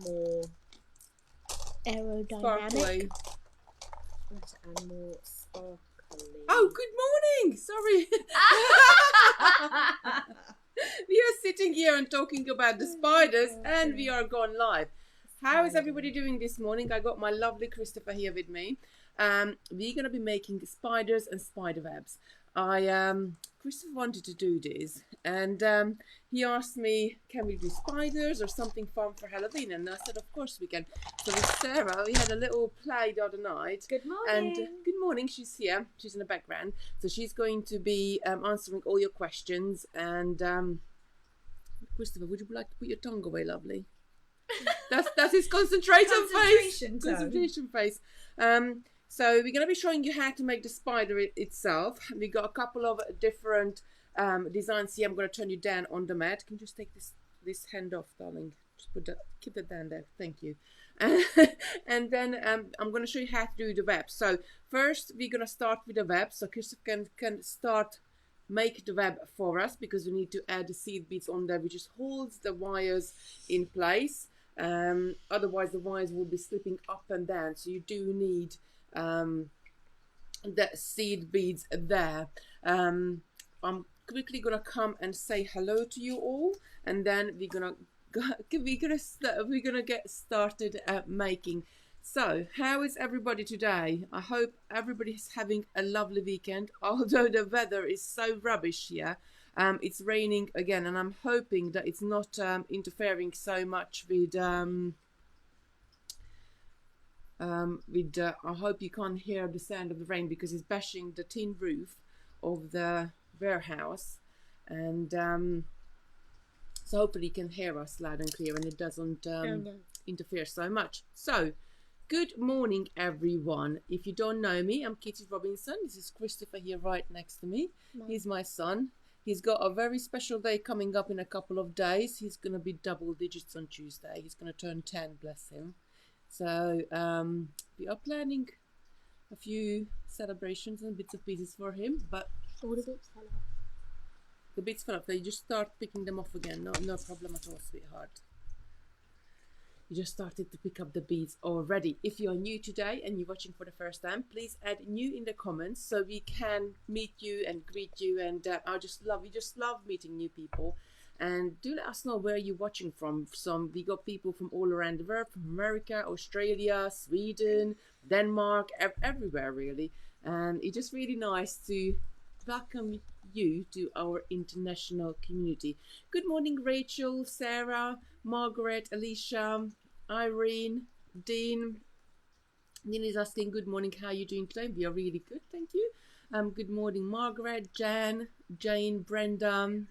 more aerodynamic. sparkly. And more sparkly. Oh, good morning. Sorry. We are sitting here and talking about the spiders, and we are gone live. How is everybody doing this morning? I got my lovely Christopher here with me. We're going to be making spiders and spider webs. Christopher wanted to do this, and he asked me, can we do spiders or something fun for Halloween? And I said, of course we can. So with Sarah, we had a little play the other night. Good morning. And good morning, she's here. She's in the background. So she's going to be answering all your questions. And Christopher, would you like to put your tongue away, lovely? That's his concentration face. Concentration face. So we're going to be showing you how to make the spider itself. We got a couple of different designs here. I'm going to turn you down on the mat. Can you just take this hand off, darling? Just keep that down there. Thank you. And then I'm going to show you how to do the web. So first we're going to start with the web. So Christopher can make the web for us, because we need to add the seed beads on there, which just holds the wires in place. Otherwise the wires will be slipping up and down. So you do need the seed beads there. I'm quickly gonna come and say hello to you all, and then we're gonna get started making. So how is everybody today? I hope everybody is having a lovely weekend, although the weather is so rubbish here. It's raining again, and I'm hoping that it's not interfering so much with I hope you can't hear the sound of the rain, because it's bashing the tin roof of the warehouse, and so hopefully you can hear us loud and clear and it doesn't interfere so much. So good morning, everyone. If you don't know me, I'm Kitty Robinson. This is Christopher here right next to me. He's my son. He's got a very special day coming up in a couple of days. He's going to be double digits on Tuesday. He's going to turn 10, bless him. So we are planning a few celebrations and bits and pieces for him, but all the bits fell off. The bits fell off. So you just start picking them off again. No problem at all, sweetheart. You just started to pick up the beads already. If you're new today and you're watching for the first time, please add new in the comments so we can meet you and greet you. And we just love meeting new people. And do let us know where you're watching from. We got people from all around the world, from America, Australia, Sweden, Denmark, everywhere really. And it's just really nice to welcome you to our international community. Good morning, Rachel, Sarah, Margaret, Alicia, Irene, Dean. Dean is asking, good morning, how are you doing today? We are really good, thank you. Good morning, Margaret, Jan, Jane, Brenda.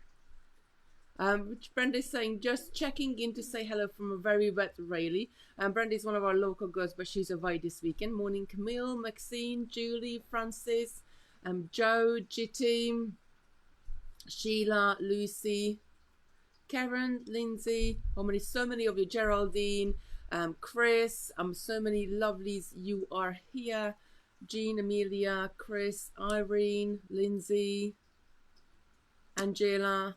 Which Brenda is saying, just checking in to say hello from a very wet Rayleigh. Brenda is one of our local girls, but she's away this weekend. Morning, Camille, Maxine, Julie, Francis, Joe, Jitty, Sheila, Lucy, Karen, Lindsay. So many of you, Geraldine, Chris. So many lovelies you are here. Jean, Amelia, Chris, Irene, Lindsay, Angela.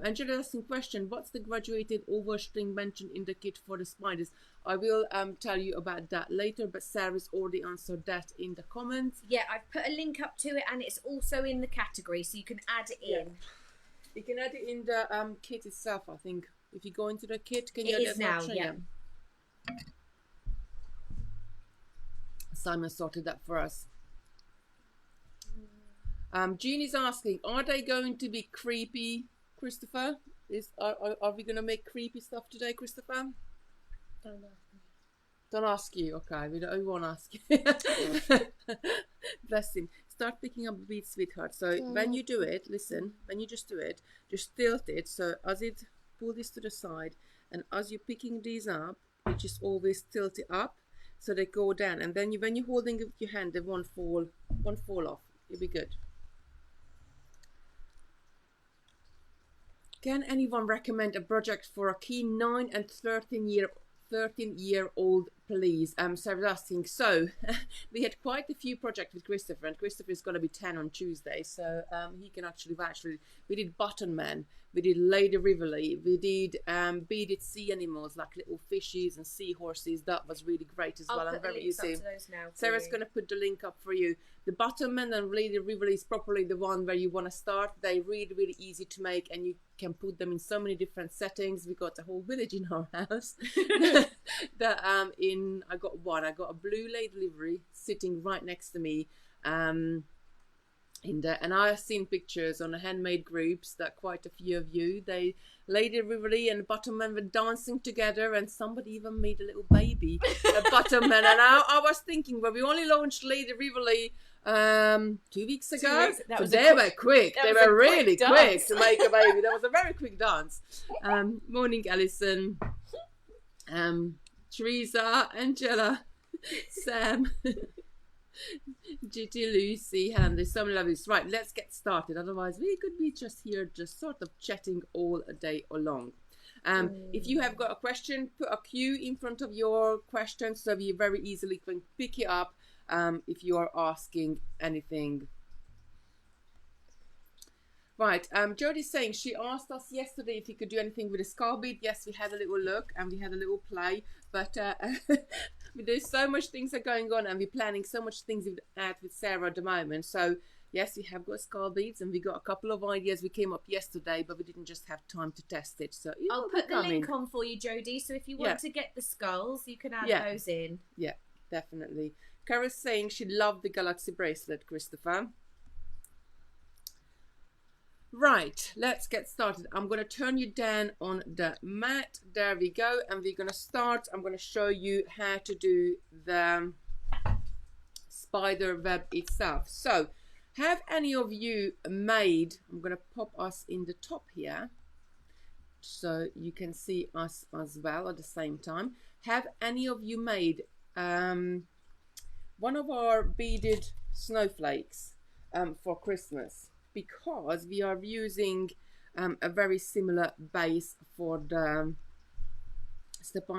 Angela asking question, what's the graduated overstring mentioned in the kit for the spiders? I will tell you about that later, but Sarah's already answered that in the comments. Yeah, I've put a link up to it, and it's also in the category, so you can add it in. Yeah. You can add it in the kit itself, I think. If you go into the kit, can you add it now? Yeah. Simon sorted that for us. Jean is asking, are they going to be creepy, Christopher? Are we going to make creepy stuff today, Christopher? Don't ask me. Don't ask you. Okay, we won't ask you. Bless him. Start picking up the beads, sweetheart. So when you do it, listen, when you just do it, just tilt it. So as it, pull this to the side, and as you're picking these up, you just always tilt it up so they go down. And then when you're holding it with your hand, they won't fall off. It'll be good. Can anyone recommend a project for a keen 9 and 13-year-old please. Sarah's asking, so we had quite a few projects with Christopher, and Christopher is going to be 10 on Tuesday, so he can actually, we did Button Man, we did Lady Rivoli, we did beaded sea animals like little fishies and seahorses. That was really great as well. I'll put the links up to those now. Sarah's going to put the link up for you. The Button Man and Lady Rivoli is probably the one where you want to start. They're really, really easy to make, and you can put them in so many different settings. We got a whole village in our house. I got one. I got a blue Lady Livery sitting right next to me. And I've seen pictures on the handmade groups that quite a few of you, Lady Rivoli and Button Man were dancing together, and somebody even made a little baby, a Button Man. And I was thinking, well, we only launched Lady Rivoli 2 weeks ago. So they were quick. They were really quick to make a baby. That was a very quick dance. Morning, Alison. Teresa, Angela, Sam, GT, Lucy, and there's so many lovelies. Right, let's get started. Otherwise, we could be just here, just sort of chatting all day long. If you have got a question, put a Q in front of your question so we very easily can pick it up if you are asking anything. Right, Jodie's saying she asked us yesterday if we could do anything with a skull bead. Yes, we had a little look and we had a little play, but there's so much things are going on, and we're planning so much things with Sarah at the moment. So yes, we have got skull beads, and we got a couple of ideas we came up yesterday, but we didn't just have time to test it. So I'll put the link on for you, Jodie. So if you want to get the skulls, you can add those in. Yeah, definitely. Kara's saying she loved the Galaxy bracelet, Christopher. Right, let's get started. I'm going to turn you down on the mat. There we go. And we're going to start. I'm going to show you how to do the spider web itself. So, have any of you made, I'm going to pop us in the top here so you can see us as well at the same time. Have any of you made one of our beaded snowflakes for Christmas? Because we are using a very similar base for the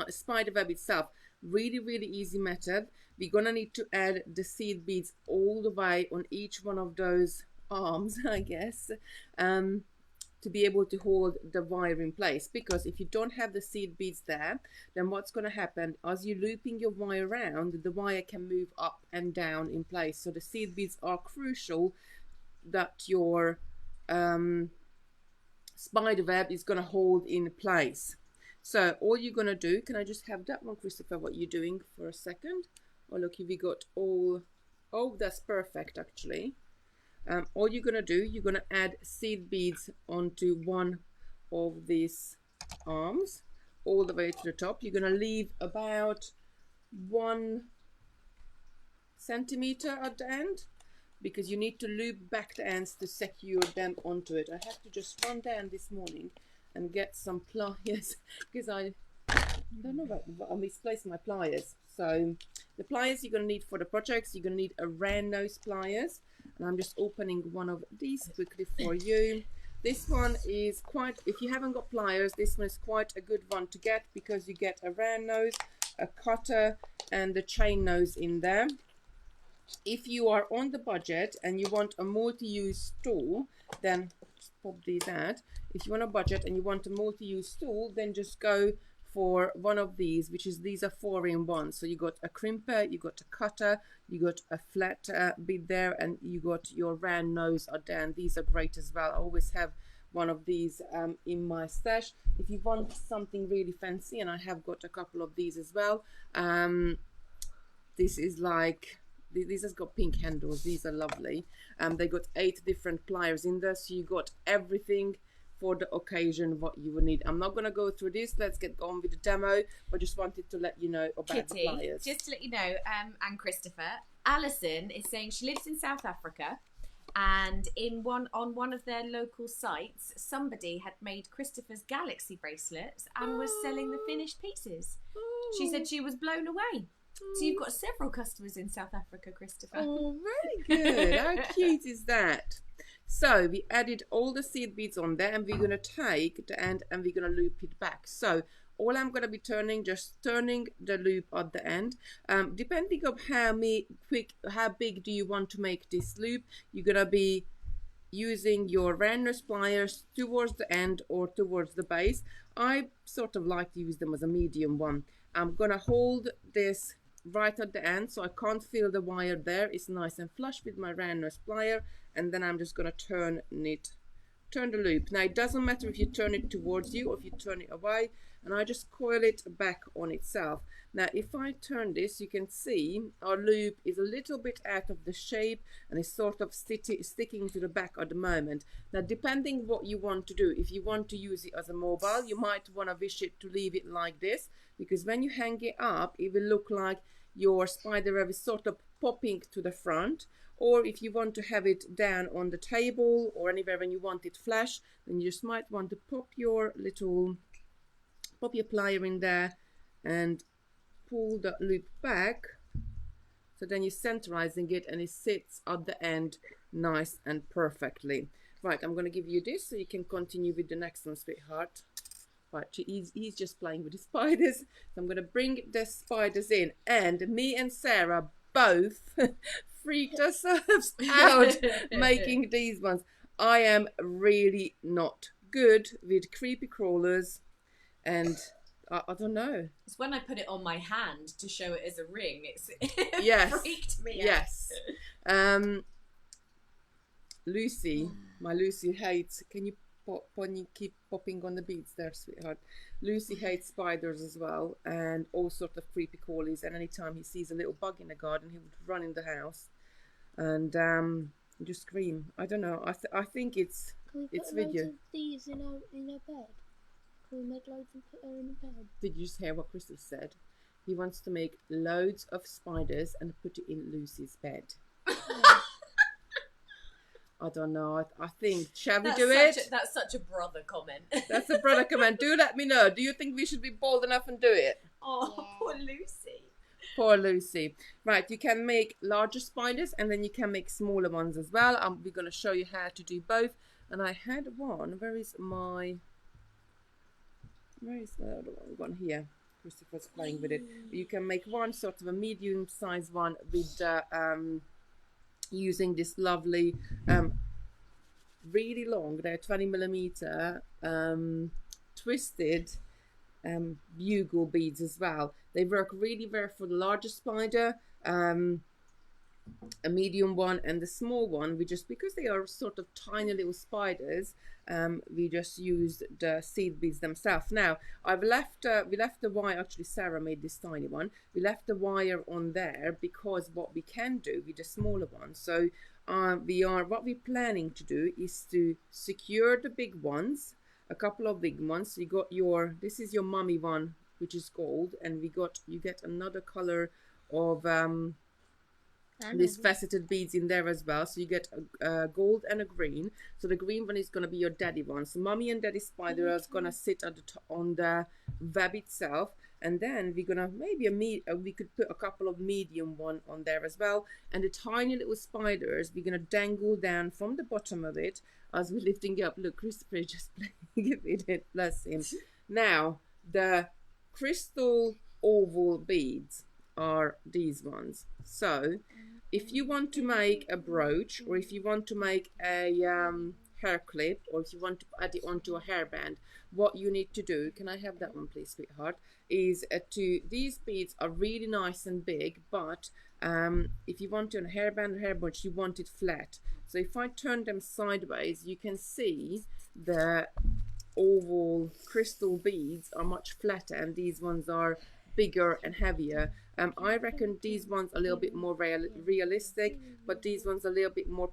spider web itself. Really, really easy method. We're gonna need to add the seed beads all the way on each one of those arms, I guess, to be able to hold the wire in place. Because if you don't have the seed beads there, then what's going to happen, as you're looping your wire around, the wire can move up and down in place. So the seed beads are crucial that your spider web is going to hold in place. So all you're going to do, can I just have that one, Christopher, what you're doing for a second? Oh, look, we got all, oh, that's perfect actually. All you're going to do, you're going to add seed beads onto one of these arms all the way to the top. You're going to leave about 1 centimeter at the end, because you need to loop back the ends to secure them onto it. I have to just run down this morning and get some pliers because I don't know about, I misplaced my pliers. So the pliers you're going to need for the projects, you're going to need a round nose pliers, and I'm just opening one of these quickly for you. This one is quite, if you haven't got pliers, this one is quite a good one to get, because you get a round nose, a cutter, and the chain nose in there. If you are on the budget and you want a multi-use tool, then just pop these out. If you want a budget and you want a multi-use tool, then just go for one of these, which is, these are 4-in-1. So you got a crimper, you got a cutter, you got a flat bit there, and you got your round nose at the end. These are great as well. I always have one of these in my stash. If you want something really fancy, and I have got a couple of these as well, this is like, these has got pink handles. These are lovely. They got 8 different pliers in there, so you got everything for the occasion what you would need. I'm not going to go through this. Let's get on with the demo, but just wanted to let you know about Kitty, the pliers. Just to let you know, and Christopher, Alison is saying she lives in South Africa, and on one of their local sites, somebody had made Christopher's Galaxy bracelets and was selling the finished pieces. She said she was blown away. So you've got several customers in South Africa, Christopher. Oh, very good. How cute is that? So we added all the seed beads on there, and we're going to take the end and we're going to loop it back. So all I'm going to be turning, just turning the loop at the end. Depending on how big do you want to make this loop, you're going to be using your round nose pliers towards the end or towards the base. I sort of like to use them as a medium one. I'm going to hold this right at the end so I can't feel the wire there. It's nice and flush with my round nose plier, and then I'm just going to turn the loop. Now it doesn't matter if you turn it towards you or if you turn it away, and I just coil it back on itself. Now if I turn this, you can see our loop is a little bit out of the shape and it's sort of sticking to the back at the moment. Now depending what you want to do, if you want to use it as a mobile, you might want to wish it to leave it like this, because when you hang it up it will look like your spider web is sort of popping to the front. Or if you want to have it down on the table or anywhere when you want it flush, then you just might want to pop your plier in there and pull the loop back. So then you're centerizing it and it sits at the end nice and perfectly. Right, I'm going to give you this so you can continue with the next one, sweetheart. Right, he's just playing with the spiders. So I'm going to bring the spiders in, and me and Sarah both freaked ourselves out making these ones. I am really not good with creepy crawlers, and I don't know. It's when I put it on my hand to show it as a ring. Yes, freaked me out. Yes. Lucy, my Lucy hates. Can you keep popping on the beads there, sweetheart? Lucy hates spiders as well, and all sorts of creepy crawlies. And anytime he sees a little bug in the garden, he would run in the house and just scream. I don't know. I think it's video. Of these in our bed. Can we make loads and put her in the bed? Did you just hear what Crystal said? He wants to make loads of spiders and put it in Lucy's bed. I don't know. I think, shall we do it? That's such a brother comment. That's a brother comment. Do let me know. Do you think we should be bold enough and do it? Oh, Yeah. poor Lucy. Poor Lucy. Right, you can make larger spiders and then you can make smaller ones as well. We're going to show you how to do both. And I had one. Where is the other one? Here. Christopher's playing with it. You can make one sort of a medium-sized one with using this lovely really long, they're 20mm twisted bugle beads as well. They work really well for the larger spider, a medium one, and the small one we just, because they are sort of tiny little spiders, we just used the seed beads themselves. Now we left the wire. Actually Sarah made this tiny one. We left the wire on there because what we can do with the smaller one, so what we're planning to do is to secure the big ones, a couple of big ones. So you got this is your mummy one, which is gold, and you get another color of these faceted beads in there as well. So you get a gold and a green. So the green one is going to be your daddy one. So mummy and daddy spider is going to sit on the web itself, and then we're gonna we could put a couple of medium one on there as well. And the tiny little spiders we're gonna dangle down from the bottom of it as we're lifting up. Look, Christopher is just playing with it, bless him. Now the crystal oval beads are these ones. So if you want to make a brooch, or if you want to make a hair clip, or if you want to add it onto a hairband, what you need to do, can I have that one please, sweetheart, is these beads are really nice and big, but if you want to on a hairband or hair brooch, you want it flat. So if I turn them sideways, you can see the oval crystal beads are much flatter, and these ones are bigger and heavier. I reckon these ones are a little bit more realistic, but these ones are a little bit more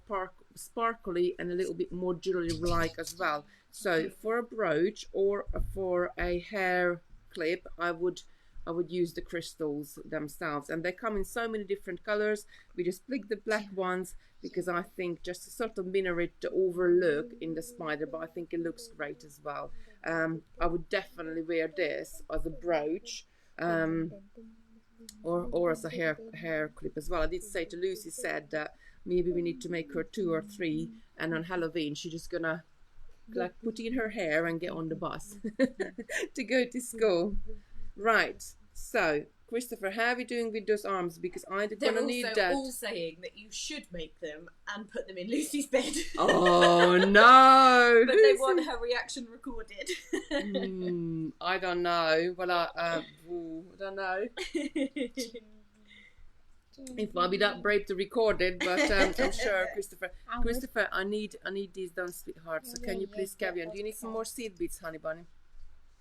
sparkly and a little bit more jewelry-like as well. So for a brooch or for a hair clip, I would use the crystals themselves, and they come in so many different colors. We just pick the black ones because I think just to sort of mirror it, the overlook in the spider, but I think it looks great as well. I would definitely wear this as a brooch, or as a hair clip as well. I did say to Lucy, said that maybe we need to make her 2 or 3, and on Halloween she's just gonna like put in her hair and get on the bus to go to school. Right, so Christopher, how are we doing with those arms? Because I'm gonna need that. All saying that you should make them and put them in Lucy's bed. Oh no! But they want her reaction recorded. I don't know. Well, I don't know if I'll be that brave to record it, but I'm sure Christopher, I need these done, sweetheart. So can you please carry on? Do you need some more seed beads, honey bunny?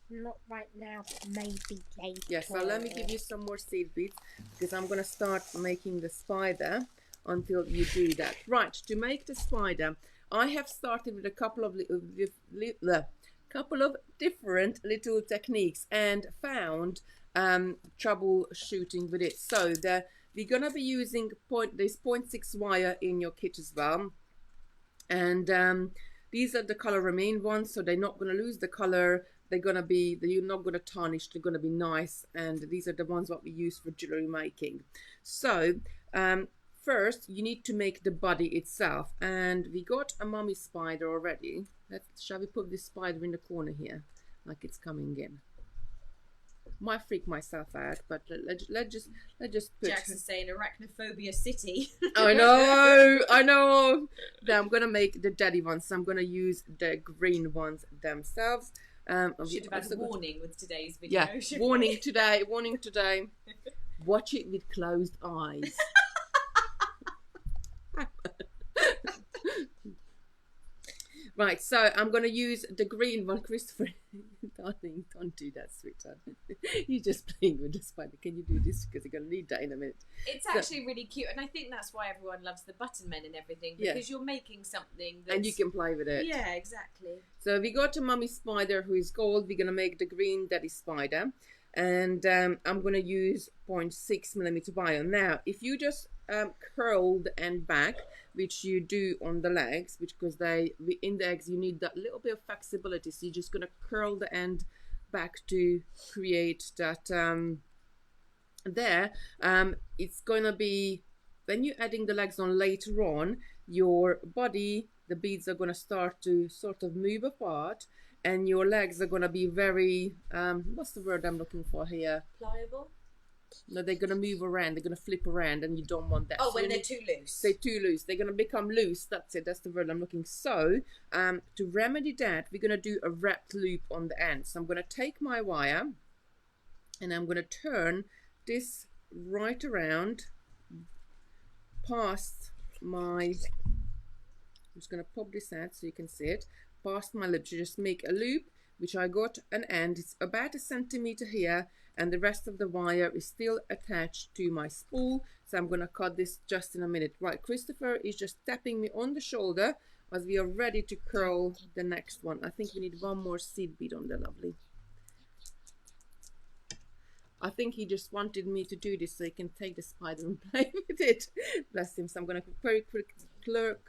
Not right now, but maybe later. Yes, so let me give you some more seed beads because I'm going to start making the spider until you do that. Right, to make the spider, I have started with a couple of different little techniques and found troubleshooting with it. So we're going to be using this 0.6 wire in your kit as well. And these are the color remain ones, so they're not going to lose the color. You're not going to tarnish, they're going to be nice, and these are the ones what we use for jewelry making. So first you need to make the body itself, and we got a mummy spider already. Shall we put this spider in the corner here like it's coming in? Might freak myself out, but let's just put. Jackson's saying arachnophobia city. I know. Now I'm gonna make the daddy ones, so I'm gonna use the green ones themselves. Should have had a warning with today's video. Yeah, warning today. Watch it with closed eyes. Right, so I'm going to use the green one. Christopher, darling, don't do that, sweetheart. You're just playing with the spider. Can you do this? Because you're going to need that in a minute. It's actually really cute, and I think that's why everyone loves the button men and everything, because you're making something that's... And you can play with it. Yeah, exactly. So we got a mummy spider who is gold. We're going to make the green daddy spider. And I'm going to use 0.6mm wire. Now, if you just curl the end back, which you do on the legs, because in the eggs you need that little bit of flexibility, so you're just going to curl the end back to create that it's going to be, when you're adding the legs on later on, your body, the beads are going to start to sort of move apart, and your legs are going to be very, what's the word I'm looking for here? Pliable? No, they're going to move around. They're going to flip around, and you don't want that. Oh, so when they're too loose. They're too loose. They're going to become loose. That's it. That's the word I'm looking. So, to remedy that, we're going to do a wrapped loop on the end. So I'm going to take my wire, and I'm going to turn this right around past my... I'm just going to pop this out so you can see it. Past my lip, to just make a loop, which I got an end. It's about 1 centimeter here, and the rest of the wire is still attached to my spool. So I'm going to cut this just in a minute. Right, Christopher is just tapping me on the shoulder as we are ready to curl the next one. I think we need one more seed bead on there, lovely. I think he just wanted me to do this so he can take the spider and play with it. Bless him. So I'm going to very quickly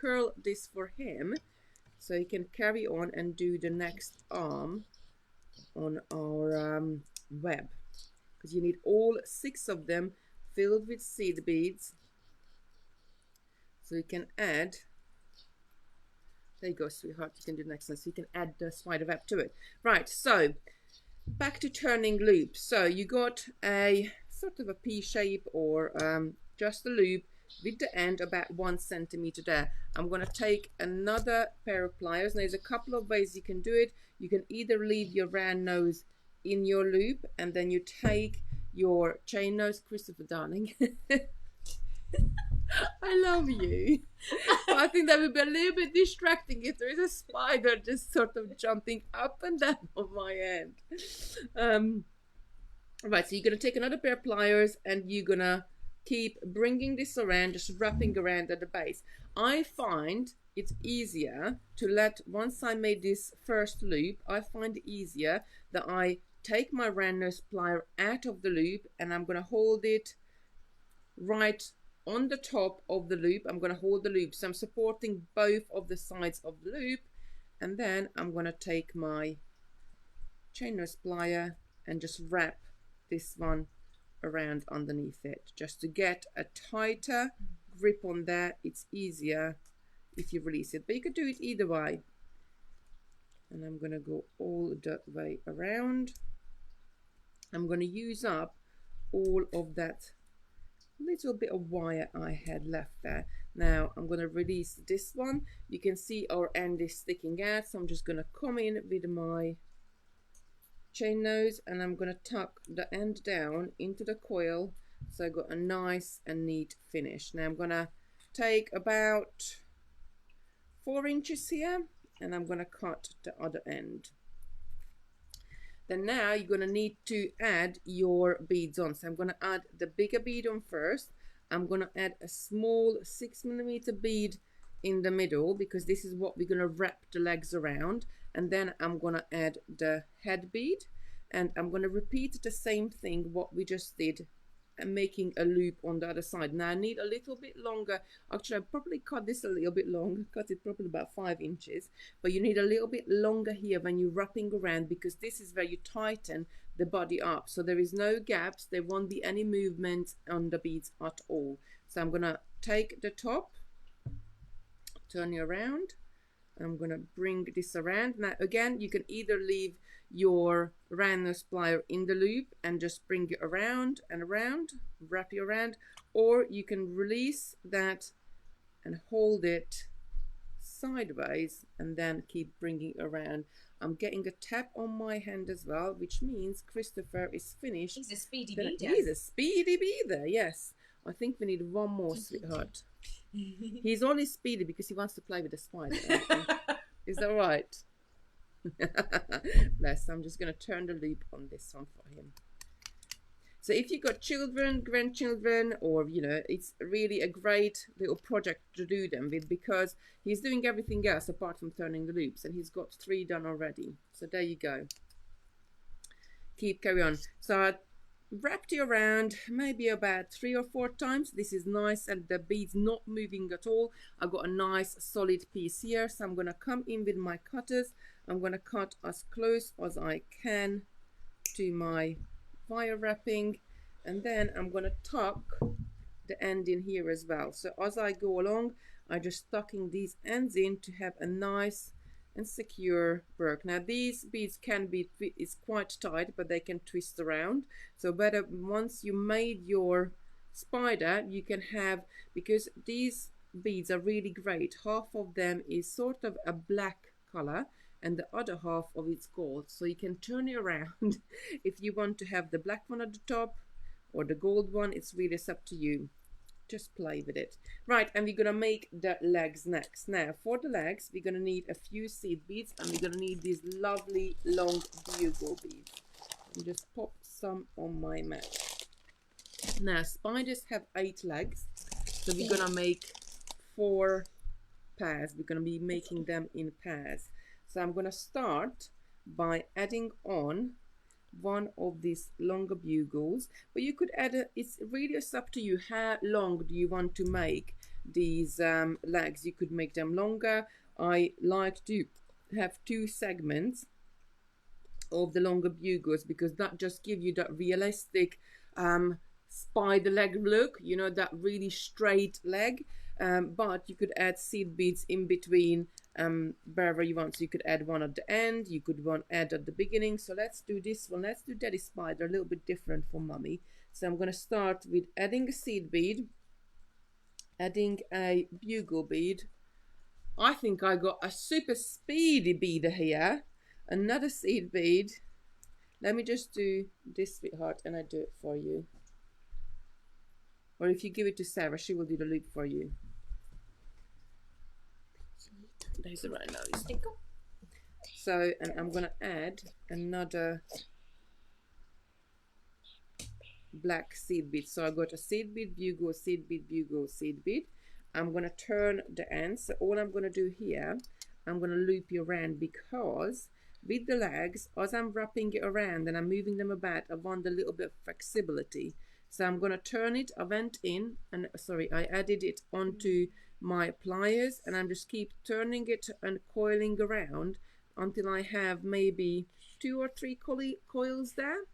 curl this for him, so he can carry on and do the next arm on our web, because you need all 6 of them filled with seed beads. So you can add, there you go, sweetheart, you can do the next one. So you can add the spider web to it. Right, so back to turning loops. So you got a sort of a P shape, or just a loop with the end about 1 centimeter there. I'm going to take another pair of pliers. Now, there's a couple of ways you can do it. You can either leave your round nose in your loop, and then you take your chain nose. Christopher, darling, I love you. I think that would be a little bit distracting if there is a spider just sort of jumping up and down on my end. Right, so you're going to take another pair of pliers, and you're going to keep bringing this around, just wrapping around at the base. I find it's easier to let, once I made this first loop, I find it easier that I take my round nose plier out of the loop, and I'm going to hold it right on the top of the loop. I'm going to hold the loop, so I'm supporting both of the sides of the loop, and then I'm going to take my chain nose plier and just wrap this one around underneath it, just to get a tighter grip on there. It's easier if you release it, but you could do it either way. and I'm going to go all the way around. I'm going to use up all of that little bit of wire I had left there. Now I'm going to release this one. You can see our end is sticking out, so I'm just going to come in with my chain nose and I'm going to tuck the end down into the coil, so I got a nice and neat finish. Now I'm going to take about 4 inches here and I'm going to cut the other end. Then now you're going to need to add your beads on. So I'm going to add the bigger bead on first. I'm going to add a small 6mm bead in the middle because this is what we're going to wrap the legs around. And then I'm going to add the head bead, and I'm going to repeat the same thing what we just did, and making a loop on the other side. Now I need a little bit longer. Actually, I probably cut this a little bit long, cut it probably about 5 inches, but you need a little bit longer here when you're wrapping around, because this is where you tighten the body up. So there is no gaps, there won't be any movement on the beads at all. So I'm gonna take the top, turn it around, I'm gonna bring this around. Now again, you can either leave your round nose plier in the loop and just bring it around and around, wrap it around, or you can release that and hold it sideways and then keep bringing it around. I'm getting a tap on my hand as well, which means Christopher is finished. He's a speedy beader. He's a speedy beader, yes. I think we need one more, sweetheart. He's only speedy because he wants to play with the spider. Is that right? Bless, I'm just going to turn the loop on this one for him. So if you've got children, grandchildren, or you know, it's really a great little project to do them with, because he's doing everything else apart from turning the loops, and he's got 3 done already. So there you go. Carry on. So I wrapped it around maybe about 3 or 4 times. This is nice, and the bead's not moving at all. I've got a nice solid piece here, so I'm going to come in with my cutters. I'm going to cut as close as I can to my wire wrapping, and then I'm going to tuck the end in here as well. So as I go along, I'm just tucking these ends in to have a nice and secure work. Now these beads can be, it's quite tight, but they can twist around. So better once you made your spider, you can have, because these beads are really great, half of them is sort of a black color and the other half of it's gold, so you can turn it around if you want to have the black one at the top or the gold one. It's really up to you, just play with it. Right, and we're gonna make the legs next. Now for the legs, we're gonna need a few seed beads, and we're gonna need these lovely long bugle beads. And just pop some on my mat. Now spiders have 8 legs, so we're gonna make 4 pairs. We're gonna be making them in pairs. So I'm going to start by adding on one of these longer bugles, but you could add it's really up to you how long do you want to make these legs. You could make them longer. I like to have 2 segments of the longer bugles because that just gives you that realistic spider leg look, you know, that really straight leg. But you could add seed beads in between wherever you want. So you could add one at the end, you could add at the beginning. So let's do this one. Let's do Daddy Spider a little bit different for Mummy. So I'm going to start with adding a seed bead, adding a bugle bead. I think I got a super speedy beader here. Another seed bead. Let me just do this, sweetheart, and I do it for you. Or if you give it to Sarah, she will do the loop for you. There's the right nose. So, and I'm going to add another black seed bead. So I got a seed bead, bugle, seed bead, bugle, seed bead. I'm going to turn the ends. So all I'm going to do here, I'm going to loop it around, because with the legs, as I'm wrapping it around and I'm moving them about, I want a little bit of flexibility. So I'm going to turn it, I went in, and sorry, I added it onto my pliers, and I'm just keep turning it and coiling around until I have maybe 2 or 3 coils there,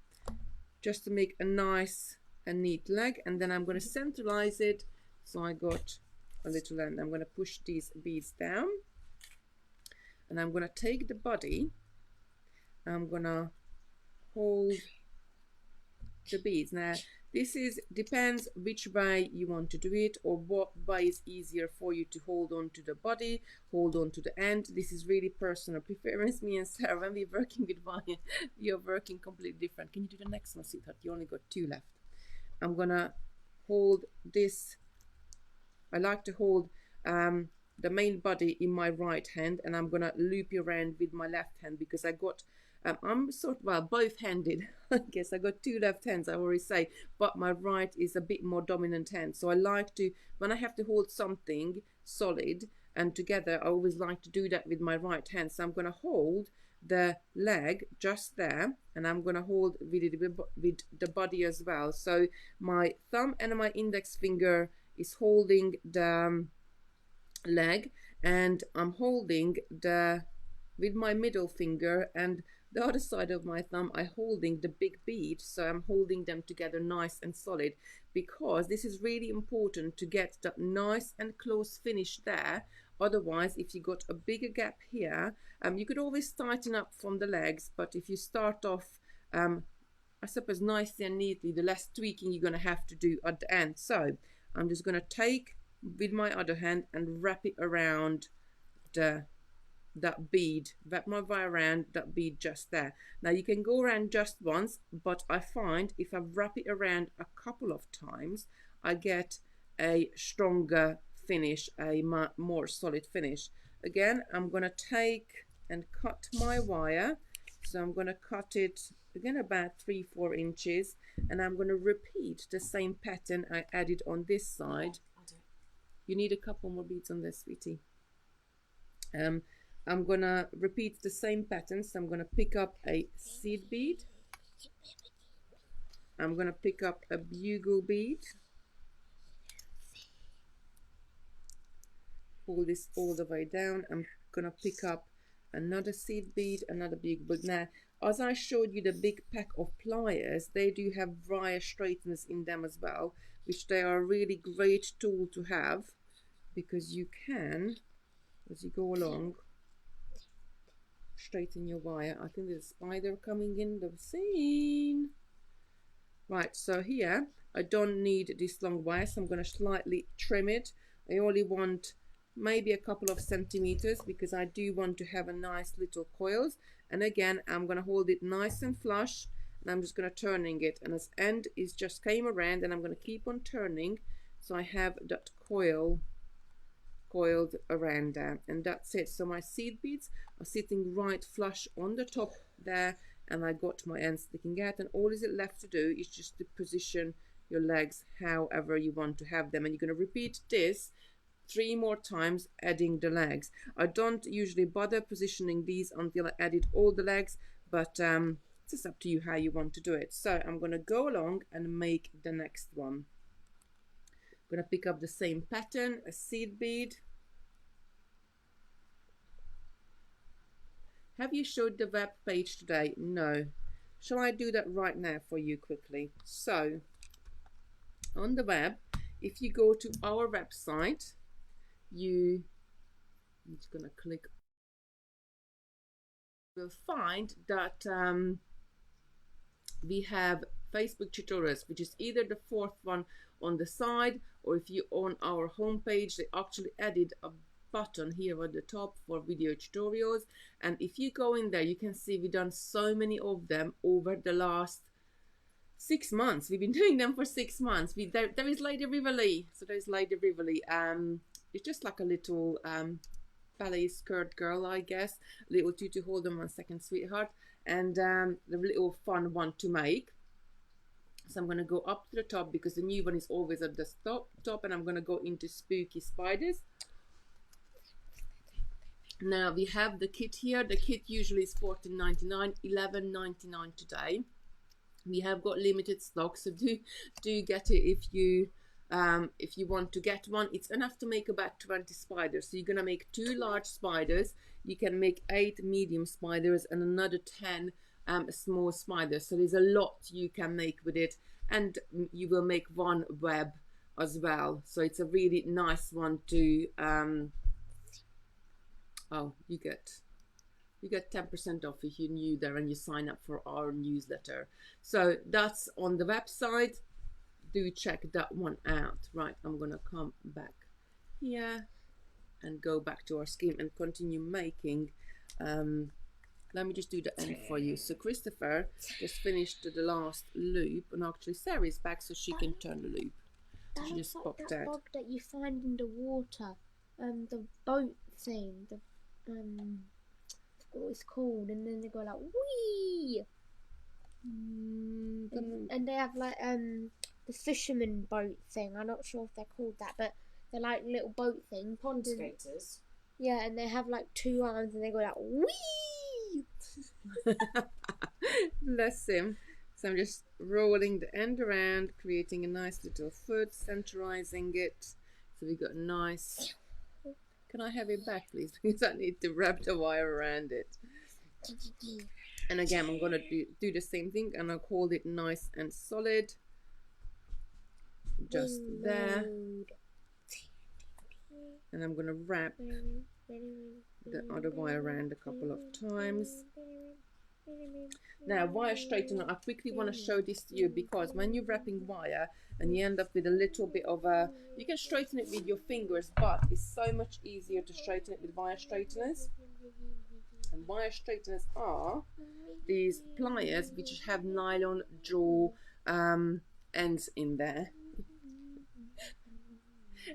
just to make a nice and neat leg. And then I'm going to centralize it, so I got a little end. I'm going to push these beads down, and I'm gonna take the body, I'm gonna hold the beads. Now this depends which way you want to do it, or what way is easier for you to hold on to the body, hold on to the end. This is really personal preference. Me and Sarah, when we're working with wire, we are working completely different. Can you do the next one, sweetheart? You only got 2 left. I'm gonna hold this. I like to hold the main body in my right hand, and I'm gonna loop around with my left hand because I got I'm sort of, well, both-handed. I guess I got 2 left hands, I already say, but my right is a bit more dominant hand. So I like to, when I have to hold something solid and together, I always like to do that with my right hand. So I'm going to hold the leg just there, and I'm going to hold with the body as well. So my thumb and my index finger is holding the leg, and I'm holding with my middle finger, and the other side of my thumb I'm holding the big bead. So I'm holding them together nice and solid, because this is really important to get that nice and close finish there. Otherwise, if you got a bigger gap here, you could always tighten up from the legs, but if you start off I suppose nicely and neatly, the less tweaking you're going to have to do at the end. So I'm just going to take with my other hand and wrap it around that bead, wrap my wire around that bead just there. Now you can go around just once, but I find if I wrap it around a couple of times, I get a stronger finish, a more solid finish. Again, I'm going to take and cut my wire. So I'm going to cut it again about 3-4 inches, and I'm going to repeat the same pattern I added on this side. You need a couple more beads on this, sweetie. I'm gonna repeat the same pattern. So I'm gonna pick up a seed bead, I'm gonna pick up a bugle bead, pull this all the way down. I'm gonna pick up another seed bead, another bugle bead. Now, as I showed you the big pack of pliers, they do have wire straighteners in them as well, which they are a really great tool to have, because you can, as you go along, straighten your wire. I think there's a spider coming in the scene. Right, so here I don't need this long wire, so I'm going to slightly trim it. I only want maybe a couple of centimeters, because I do want to have a nice little coils. And again, I'm going to hold it nice and flush, and I'm just going to turning it, and this end is just came around, and I'm going to keep on turning so I have that coiled around there, and that's it. So my seed beads are sitting right flush on the top there, and I got my ends sticking out, and all is it left to do is just to position your legs however you want to have them. And you're going to repeat this 3 more times, adding the legs. I don't usually bother positioning these until I added all the legs, but it's just up to you how you want to do it. So I'm going to go along and make the next one. I'm going to pick up the same pattern, a seed bead. Have you showed the web page today? No. Shall I do that right now for you quickly? So on the web, if you go to our website, I'm just going to click, you'll find that we have Facebook tutorials, which is either the 4th one on the side, or if you on our homepage, they actually added a button here at the top for video tutorials. And if you go in there, you can see we've done so many of them over the last 6 months. We've been doing them for 6 months. There is Lady Rivoli. So there's Lady Rivoli. It's just like a little ballet skirt girl, I guess. Little tutu, hold on 1 second, sweetheart. And the little fun one to make. So I'm going to go up to the top, because the new one is always at the top, and I'm going to go into Spooky Spiders. Now we have the kit here. The kit usually is $14.99, $11.99 today. We have got limited stock, so do get it if you want to get one. It's enough to make about 20 spiders. So you're gonna make 2 large spiders. You can make 8 medium spiders and another 10 small spiders. So there's a lot you can make with it, and you will make 1 web as well. So it's a really nice one to oh, you get You get 10% off if you're new there and you sign up for our newsletter. So that's on the website. Do check that one out. Right, I'm gonna come back here and go back to our scheme and continue making. Let me just do the end for you. So Christopher just finished the last loop, and actually Sarah is back so she can turn the loop. That She looks just like popped that out. bug that you find in the water. The boat thing. The I forgot what it's called, and then they go like wee. And they have like the fisherman boat thing. I'm not sure if they're called that, but they're like little boat things. Pond skaters. Yeah, and they have like 2 arms, and they go like wee. Bless him. So I'm just rolling the end around, creating a nice little foot, centerizing it. So we got a nice. Can I have it back, please? Because I need to wrap the wire around it. And again, I'm going to do the same thing, and I'll hold it nice and solid. Just there. And I'm going to wrap the other wire around a couple of times. Now, wire straightener, I quickly want to show this to you because when you're wrapping wire and you end up with a little bit of a, you can straighten it with your fingers, but it's so much easier to straighten it with wire straighteners. And wire straighteners are these pliers which have nylon jaw ends in there.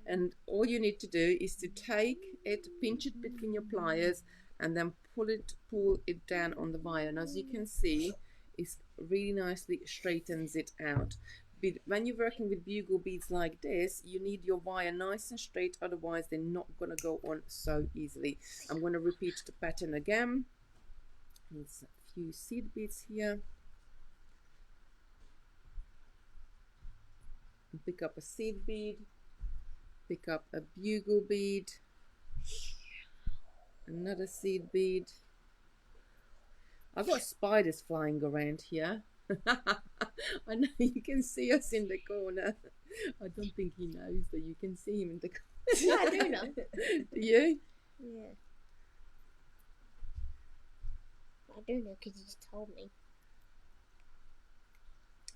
And all you need to do is to take it, pinch it between your pliers, and then pull it down on the wire. And as you can see, it really nicely straightens it out. When you're working with bugle beads like this, you need your wire nice and straight, otherwise they're not going to go on so easily. I'm going to repeat the pattern again. There's a few seed beads here. Pick up a seed bead, pick up a bugle bead, another seed bead. I've got spiders flying around here. I know you can see us in the corner. I don't think he knows that you can see him in the corner. Yeah, I do know. Do you? Yeah. I do know because you just told me.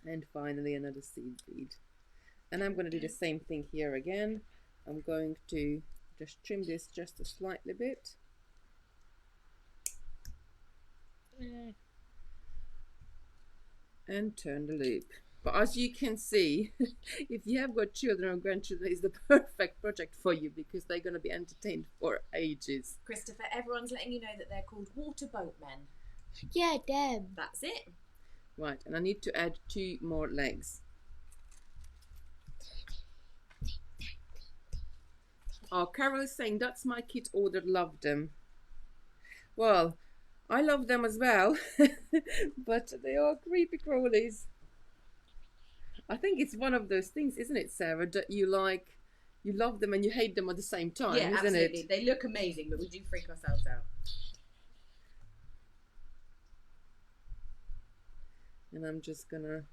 And finally another seed bead. And I'm going to do the same thing here again. I'm going to just trim this just a slightly bit. And turn the loop. But as you can see, if you have got children or grandchildren, it's the perfect project for you because they're going to be entertained for ages. Christopher, everyone's letting you know that they're called water boatmen. Yeah, damn. That's it. Right, and I need to add 2 more legs. Oh, Carol is saying, that's my kit ordered, loved them. Well, I love them as well, but they are creepy crawlies. I think it's one of those things, isn't it, Sarah, that you love them and you hate them at the same time, Yeah, isn't absolutely. it? They look amazing, but we do freak ourselves out. And I'm just gonna...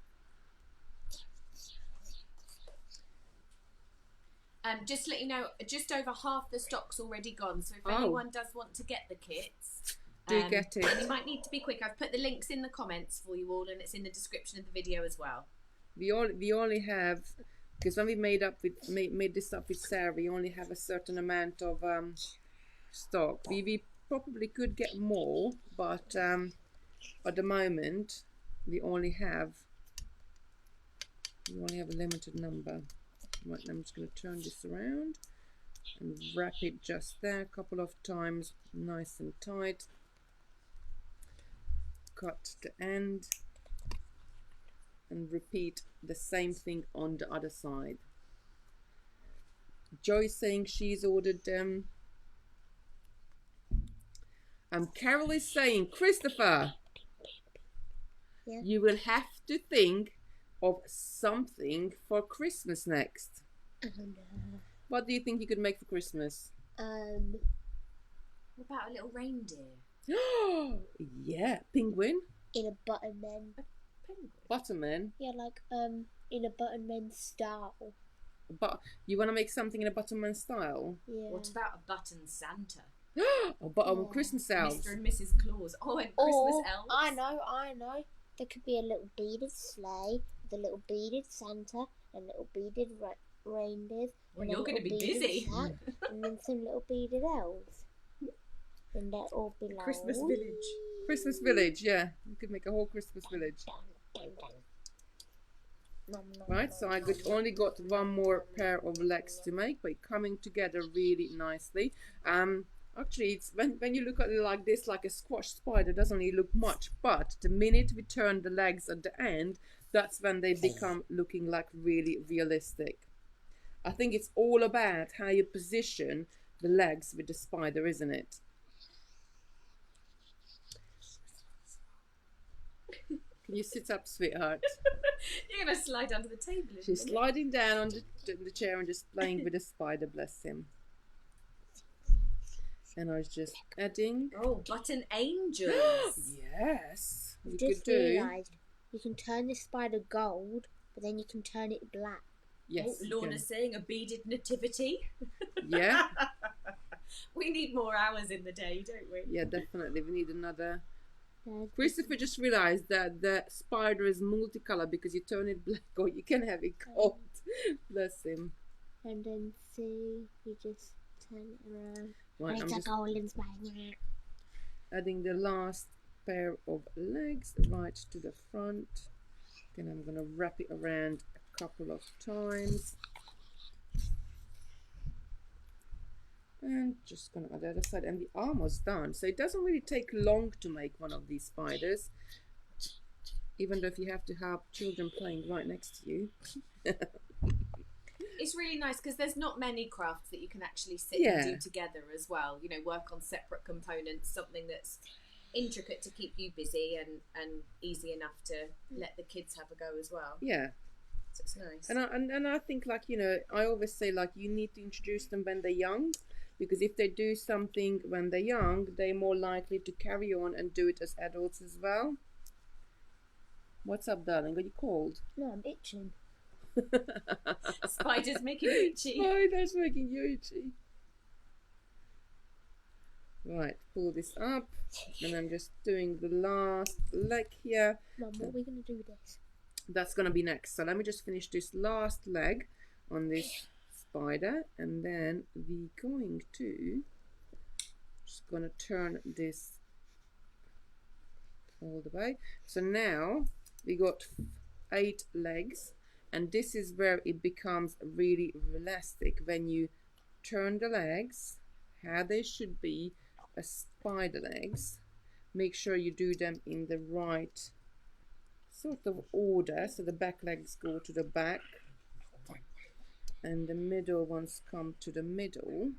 Just to let you know, just over half the stock's already gone. So if anyone does want to get the kits, do get it. And you might need to be quick. I've put the links in the comments for you all, and it's in the description of the video as well. We only have, because when we made this up with Sarah, we only have a certain amount of stock. We probably could get more, but at the moment we only have a limited number. Right, I'm just going to turn this around and wrap it just there a couple of times, nice and tight. Cut the end and repeat the same thing on the other side. Joy's saying she's ordered them. Carol is saying, Christopher, Yeah. you will have to think of something for Christmas next. What do you think you could make for Christmas? What about a little reindeer? Yeah, penguin, In a button-man. Penguin. butterman. Yeah, like in a button-man style. But you want to make something in a butterman style? Yeah. What about a button Santa? Oh, but Yeah. Christmas elves. Mr. and Mrs. Claus. Oh, and Christmas Or, elves. I know. There could be a little beaded sleigh with a little beaded Santa and little beaded reindeers. Well, and a you're going to little be beaded busy. sack, and then some little beaded elves. And they'll all be like, Christmas "Wee." village. Christmas village, yeah. You could make a whole Christmas village. Dun, dun, dun. Nom, nom, Right, so I only got one more pair of legs to make, but coming together really nicely. Actually, it's when you look at it like this, like a squash spider, it doesn't really look much. But the minute we turn the legs at the end, that's when they become looking like really realistic. I think it's all about how you position the legs with the spider, isn't it? Can you sit up, sweetheart? You're going to slide under the table. in a She's minute. sliding down on the chair and just playing with the spider, bless him. And I was just adding. Oh, button angels. Yes, we I've could just do. realised you can turn this spider gold, but then you can turn it black. Yes, Oh, we Lorna's saying a beaded nativity. can. Yeah, We need more hours in the day, don't we? yeah, definitely. We need another. There's Christopher just realised that the spider is multicolour because you turn it black or you can have it gold. Bless him. And then see, you just turn it around. Right, And I'm it's a just golden spider. adding the last pair of legs right to the front. Then I'm going to wrap it around a couple of times. And just going to add the other side. And the arm was done. So it doesn't really take long to make one of these spiders. Even though if you have to have children playing right next to you. It's really nice because there's not many crafts that you can actually sit Yeah. and do together as well. You know, work on separate components, something that's intricate to keep you busy and easy enough to let the kids have a go as well. Yeah. So it's nice. And I think, like, you know, I always say, like, you need to introduce them when they're young, because if they do something when they're young, they're more likely to carry on and do it as adults as well. What's up, darling? Are you cold? No, I'm itching. Spiders making you itchy. Spiders making you itchy. Right, pull this up, and I'm just doing the last leg here. Mum, what are we going to do with this? That's going to be next. So let me just finish this last leg on this spider, and then we're going to just going to turn this all the way. So now we got 8 legs, and this is where it becomes really realistic when you turn the legs how they should be as spider legs. Make sure you do them in the right sort of order, so the back legs go to the back and the middle ones come to the middle,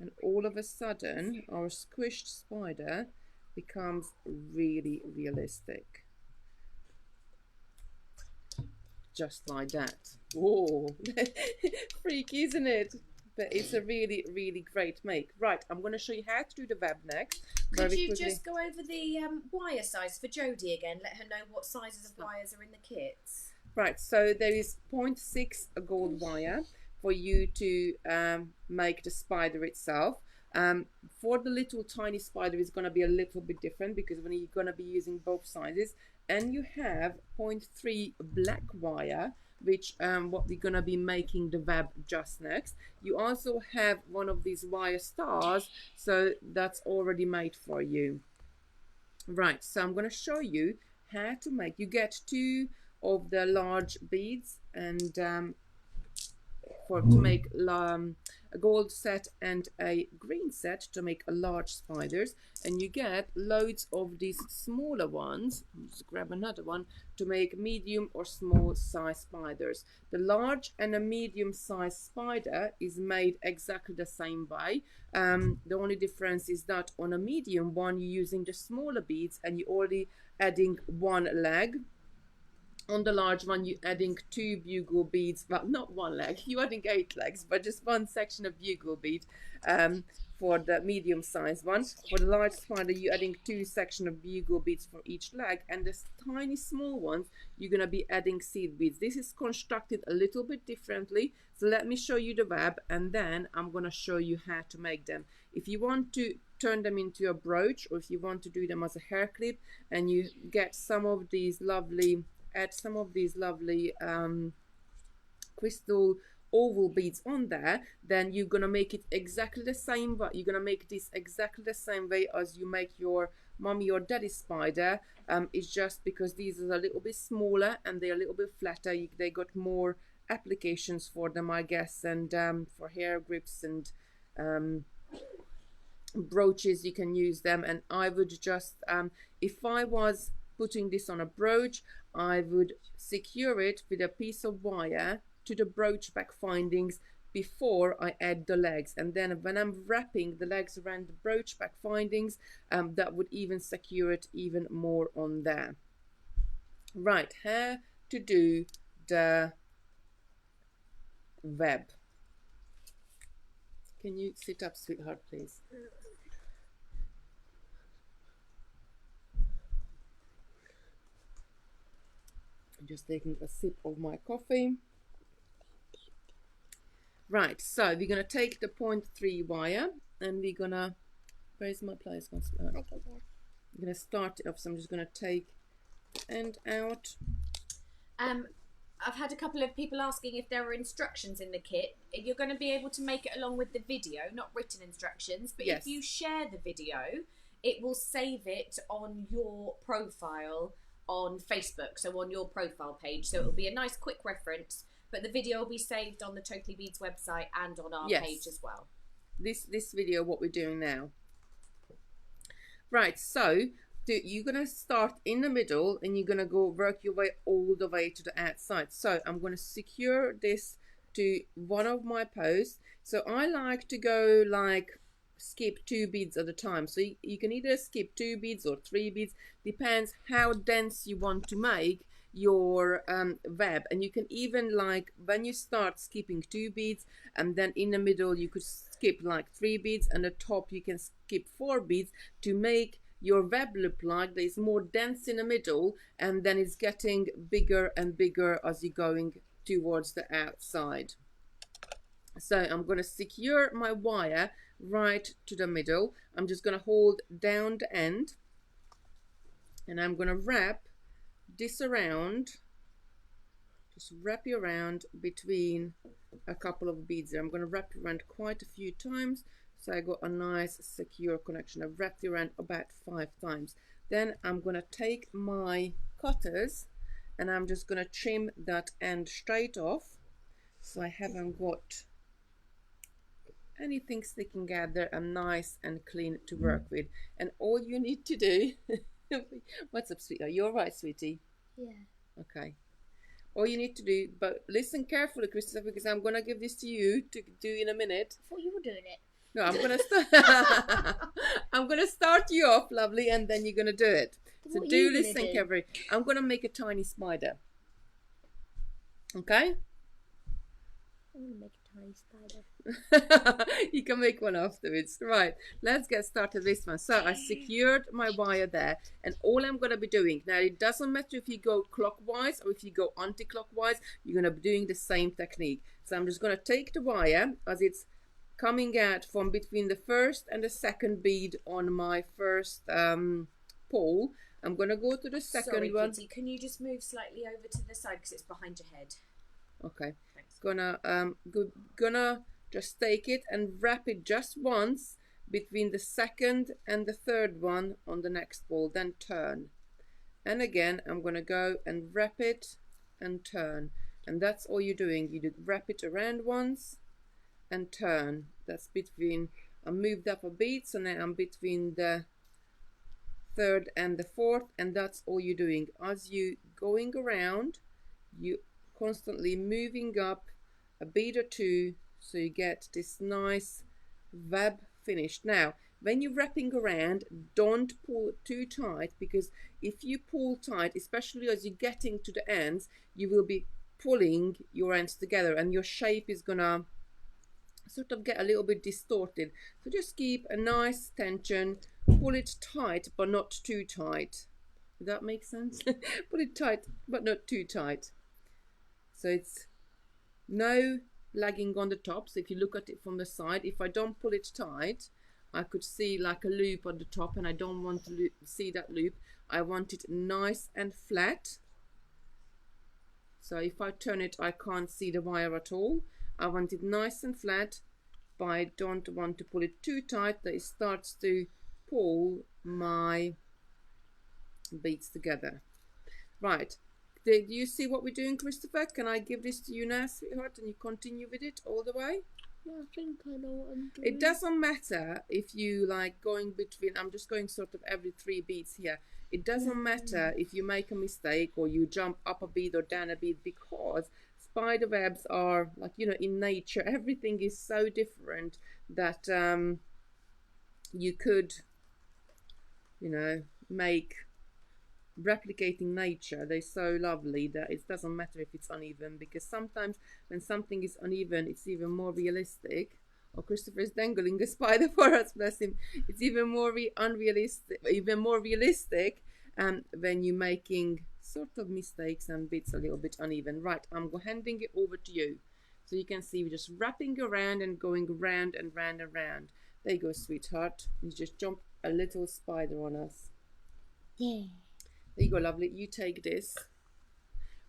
and all of a sudden our squished spider becomes really realistic, just like that. Whoa, freaky, isn't it? But it's a really, really great make. Right, I'm going to show you how to do the web next. Could very you quickly. just go over the wire size for Jodie again? Let her know what sizes of wires are in the kits. Right, so there is 0.6 gold wire for you to make the spider itself. For the little tiny spider, it's going to be a little bit different because when you're going to be using both sizes. And you have 0.3 black wire, which what we're going to be making the web just next. You also have one of these wire stars, so that's already made for you. Right, so I'm going to show you how to make. You get 2 of the large beads, and to make a gold set and a green set to make a large spiders, and you get loads of these smaller ones. Just grab another one to make medium or small size spiders. The large and a medium size spider is made exactly the same way. The only difference is that on a medium one you're using the smaller beads and you're already adding 1 leg. On the large one, you're adding 2 bugle beads, well, not one leg, you're adding 8 legs, but just one section of bugle bead for the medium sized one. For the large spider, you're adding 2 sections of bugle beads for each leg, and this tiny small ones, you're going to be adding seed beads. This is constructed a little bit differently, so let me show you the web, and then I'm going to show you how to make them. If you want to turn them into a brooch, or if you want to do them as a hair clip, and you get some of these lovely crystal oval beads on there, then you're gonna make it exactly the same, but you're gonna make this exactly the same way as you make your mommy or daddy spider. It's just because these are a little bit smaller and they're a little bit flatter, they got more applications for them, I guess, and for hair grips and brooches you can use them. And I would just if I was putting this on a brooch, I would secure it with a piece of wire to the brooch back findings before I add the legs, and then when I'm wrapping the legs around the brooch back findings, that would even secure it even more on there. Right, how to do the web. Can you sit up, sweetheart, please? I'm just taking a sip of my coffee. Right, so we're gonna take the 0.3 wire and we're gonna, where's my pliers gone? I'm gonna start it off, so I'm just gonna take the end out. I've had a couple of people asking if there are instructions in the kit. You're going to be able to make it along with the video, not written instructions, but yes, if you share the video, it will save it on your profile on Facebook, so on your profile page, so it'll be a nice quick reference, but the video will be saved on the Totally Beads website and on our page as well. This video, what we're doing now. Right, so you're going to start in the middle and you're going to go work your way all the way to the outside. So I'm going to secure this to one of my posts. So I like to go like skip 2 beads at a time. So you can either skip 2 beads or 3 beads, depends how dense you want to make your web. And you can even, like, when you start skipping 2 beads, and then in the middle you could skip like 3 beads, and the top you can skip 4 beads to make your web look like there's more dense in the middle, and then it's getting bigger and bigger as you're going towards the outside. So I'm going to secure my wire right to the middle. I'm just going to hold down the end, and I'm going to wrap this around, just wrap it around between a couple of beads there. I'm going to wrap it around quite a few times, so I got a nice secure connection. I've wrapped it around about 5 times. Then I'm going to take my cutters and I'm just going to trim that end straight off, so I haven't got anything sticking out there, and nice and clean to work with. And all you need to do what's up, sweetie? Are you all right, sweetie? Yeah. Okay. All you need to do, but listen carefully, Christopher, because I'm going to give this to you to do in a minute. I thought you were doing it. No, I'm going to start. I'm going to start you off, lovely, and then you're going to do it. So do listen carefully. I'm going to make a tiny spider. Okay? I want to make a tiny spider. You can make one afterwards. Right, let's get started with this one. So I secured my wire there, and all I'm going to be doing now, it doesn't matter if you go clockwise or if you go anti-clockwise, you're going to be doing the same technique. So I'm just going to take the wire as it's coming out from between the first and the second bead on my first pole. I'm going to go to the second one. Kitty, can you just move slightly over to the side because it's behind your head? Okay. Thanks. Gonna just take it and wrap it just once between the second and the third one on the next ball, then turn. And again, I'm gonna go and wrap it and turn. And that's all you're doing. You do wrap it around once and turn. That's between, I moved up a beat, so now I'm between the third and the fourth, and that's all you're doing. As you going around, you constantly moving up a bead or two, so you get this nice web finished. Now, when you're wrapping around, don't pull too tight, because if you pull tight, especially as you're getting to the ends, you will be pulling your ends together and your shape is gonna sort of get a little bit distorted. So just keep a nice tension, pull it tight but not too tight. Does that make sense? Pull it tight but not too tight. So it's no lagging on the top. So if you look at it from the side, if I don't pull it tight, I could see like a loop on the top, and I don't want to see that loop. I want it nice and flat. So if I turn it, I can't see the wire at all. I want it nice and flat, but I don't want to pull it too tight that it starts to pull my beads together. Right. Do you see what we're doing, Christopher? Can I give this to you now, sweetheart, and you continue with it all the way? Yeah, I think I know what I'm doing. It doesn't matter if you like going between, I'm just going sort of every 3 beads here. It doesn't matter if you make a mistake or you jump up a bead or down a bead, because spider webs are like, you know, in nature, everything is so different that you could, you know, make replicating nature. They're so lovely that it doesn't matter if it's uneven, because sometimes when something is uneven, it's even more realistic. Oh, Christopher is dangling a spider for us, bless him. It's even more unrealistic, even more realistic when you're making sort of mistakes and bits a little bit uneven. Right, I'm handing it over to you. So you can see we're just wrapping around and going round and round and round. There you go, sweetheart. You just jump a little spider on us. Yeah. There you go, lovely. You take this.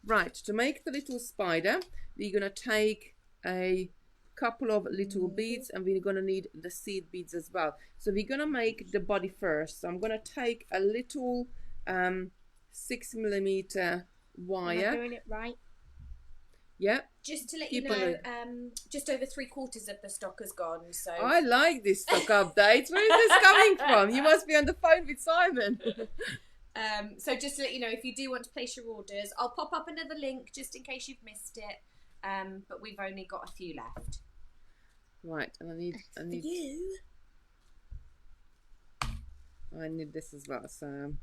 Right, to make the little spider, we're going to take a couple of little beads, and we're going to need the seed beads as well. So we're going to make the body first. So I'm going to take a little 6mm wire. Am I doing it right? Yeah. Just to let Keep you know, on just over 3/4 of the stock has gone. So I like this stock update. Where is this coming from? You must be on the phone with Simon. So just to let you know, if you do want to place your orders, I'll pop up another link just in case you've missed it. But we've only got a few left. Right, and I need You. this as well. So I'm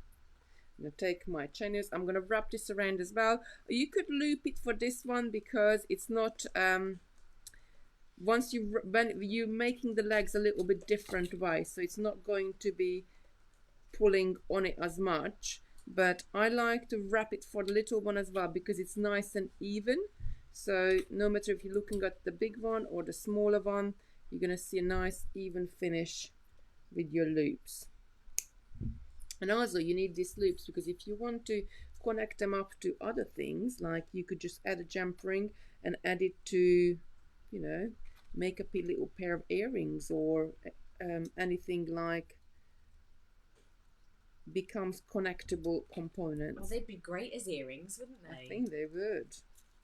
gonna take my chainers. I'm gonna wrap this around as well. You could loop it for this one, because it's not when you're making the legs a little bit different way, so it's not going to be pulling on it as much. But I like to wrap it for the little one as well, because it's nice and even. So no matter if you're looking at the big one or the smaller one, you're gonna see a nice even finish with your loops. And also you need these loops because if you want to connect them up to other things, like you could just add a jump ring and add it to, you know, make up a little pair of earrings, or anything like becomes connectable components. Well, they'd be great as earrings, wouldn't they? I think they would.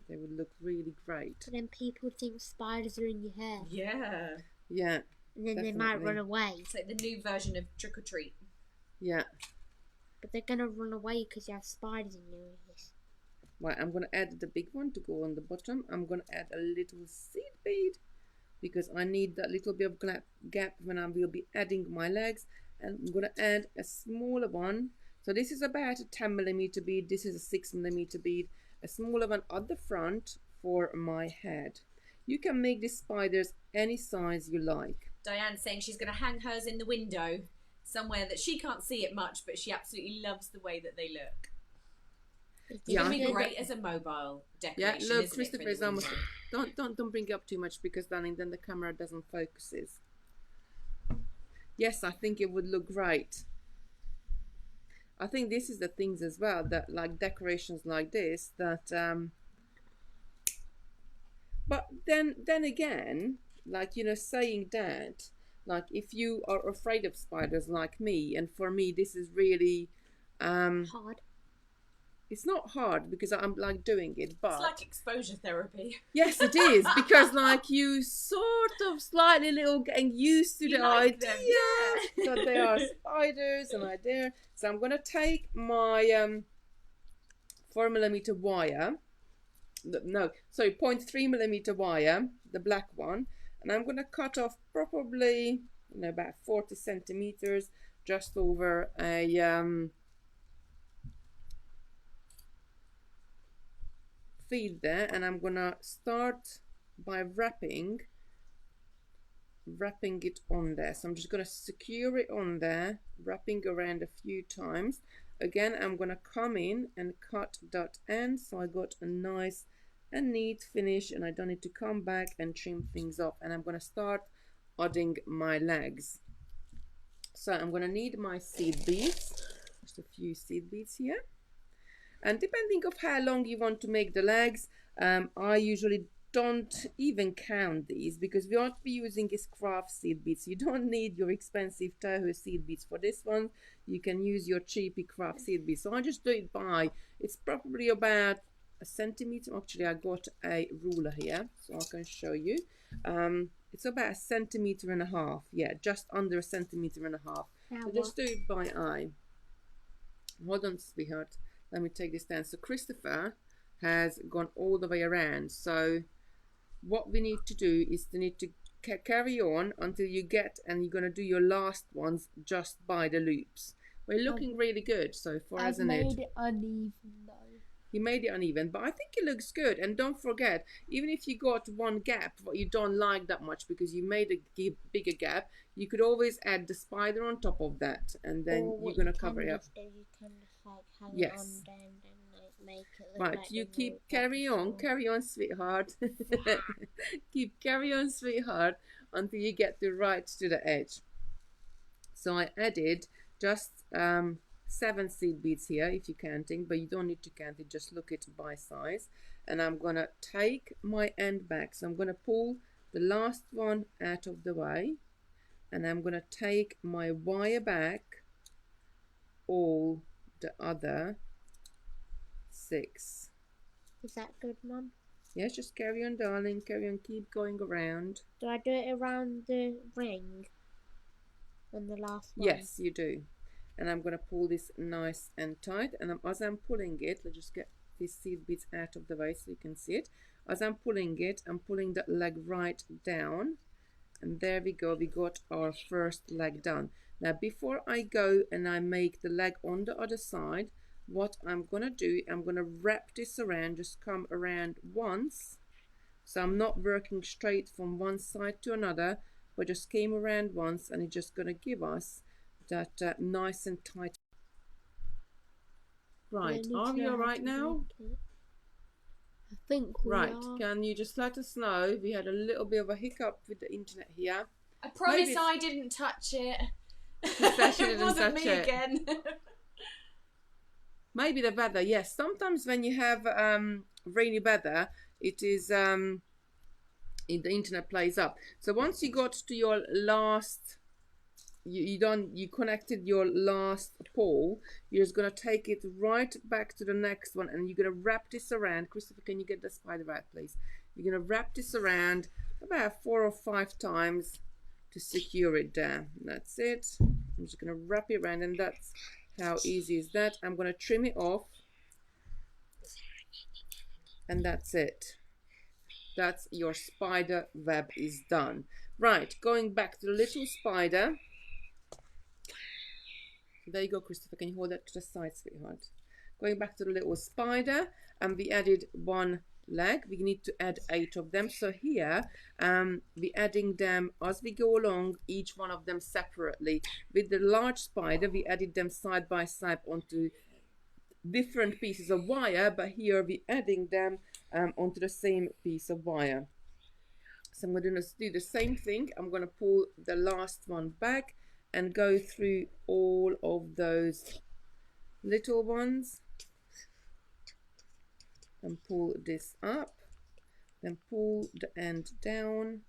They would look really great. But then people think spiders are in your hair. Yeah. Yeah. And then they Definitely. might run away. It's like the new version of Trick or Treat. Yeah. But they're going to run away because you have spiders in your ears. Right, I'm going to add the big one to go on the bottom. I'm going to add a little seed bead because I need that little bit of gap when I will be adding my legs. And I'm going to add a smaller one. So this is about a 10mm bead. This is a 6mm bead. A smaller one at the front for my head. You can make these spiders any size you like. Diane's saying she's going to hang hers in the window somewhere that she can't see it much, but she absolutely loves the way that they look. It's Yeah. going to be great as a mobile Yeah, decoration. look, isn't it, Christopher for the is almost. window? Don't bring it up too much because then the camera doesn't focus. Yes, I think it would look great. I think this is the things as well that like decorations like this that but then again, like, you know, saying that, like if you are afraid of spiders like me, and for me this is really Hard. it's not hard because I'm like doing it, but It's like exposure therapy. yes, it is, because like you sort of slightly little getting used to You the like idea them, that they are spiders and I dare. So I'm gonna take my 4mm wire, no, sorry, 0.3mm wire, the black one, and I'm gonna cut off probably you know, about 40 centimeters, just over a feed there. And I'm gonna start by wrapping it on there. So I'm just gonna secure it on there, wrapping around a few times. Again, I'm gonna come in and cut that end, so I got a nice and neat finish, and I don't need to come back and trim things off. And I'm gonna start adding my legs. So I'm gonna need my seed beads, just a few seed beads here. And depending of how long you want to make the legs, I usually don't even count these, because we won't be using is craft seed beads. You don't need your expensive Toho seed beads for this one. You can use your cheapy craft seed beads. So I just do it by, it's probably about a centimeter. Actually, I got a ruler here so I can show you. It's about 1.5 centimeters. Yeah, just under 1.5 centimeters. So just do it by eye. Hold on, sweetheart. Let me take this down. So Christopher has gone all the way around. So what we need to do is to need to carry on until you get, and you're going to do your last ones just by the loops. We're looking really good so far, hasn't it? I made it uneven though. You made it uneven, but I think it looks good. And don't forget, even if you got one gap what you don't like that much because you made a bigger gap, you could always add the spider on top of that, and then you're going to cover it up. You can just like hang Yes. it on there and then like make it look Right, like you the keep root carry on, sweetheart. carry on, sweetheart, until you get right to the edge. So I added just 7 seed beads here if you're counting, but you don't need to count it, just look it by size. And I'm gonna take my end back, so I'm gonna pull the last one out of the way, and I'm gonna take my wire back all the other 6. Is that good, Mum? Yes, just carry on, darling, carry on, keep going around. Do I do it around the ring on the last one? Yes, you do. And I'm going to pull this nice and tight, and as I'm pulling it, let's just get these seed beads out of the way so you can see it. As I'm pulling it, I'm pulling that leg right down, and there we go, we got our first leg done. Now before I go and I make the leg on the other side, what I'm going to do, I'm going to wrap this around, just come around once, so I'm not working straight from one side to another, but just came around once, and it's just going to give us that nice and tight. Right, are we all right now? I think we Right, are. can you just let us know? We had a little bit of a hiccup with the internet here. I promise Maybe I didn't touch it. Confession It didn't wasn't touch me it. again. Maybe the weather, yes. Sometimes when you have rainy weather, it is the internet plays up. So once you got to your last, you connected your last pole, you're just gonna take it right back to the next one, and you're gonna wrap this around. Christopher, can you get the spider out, please? You're gonna wrap this around about 4 or 5 times to secure it there. That's it. I'm just gonna wrap it around, and that's how easy is that. I'm gonna trim it off, and that's it. That's your spider web is done. Right, going back to the little spider. There you go, Christopher. Can you hold that to the side, sweetheart? Going back to the little spider, and we added 1 leg. We need to add 8 of them. So here, we're adding them as we go along, each one of them separately. With the large spider, we added them side by side onto different pieces of wire, but here we're adding them onto the same piece of wire. So I'm going to do the same thing. I'm going to pull the last one back and go through all of those little ones and pull this up, then pull the end down,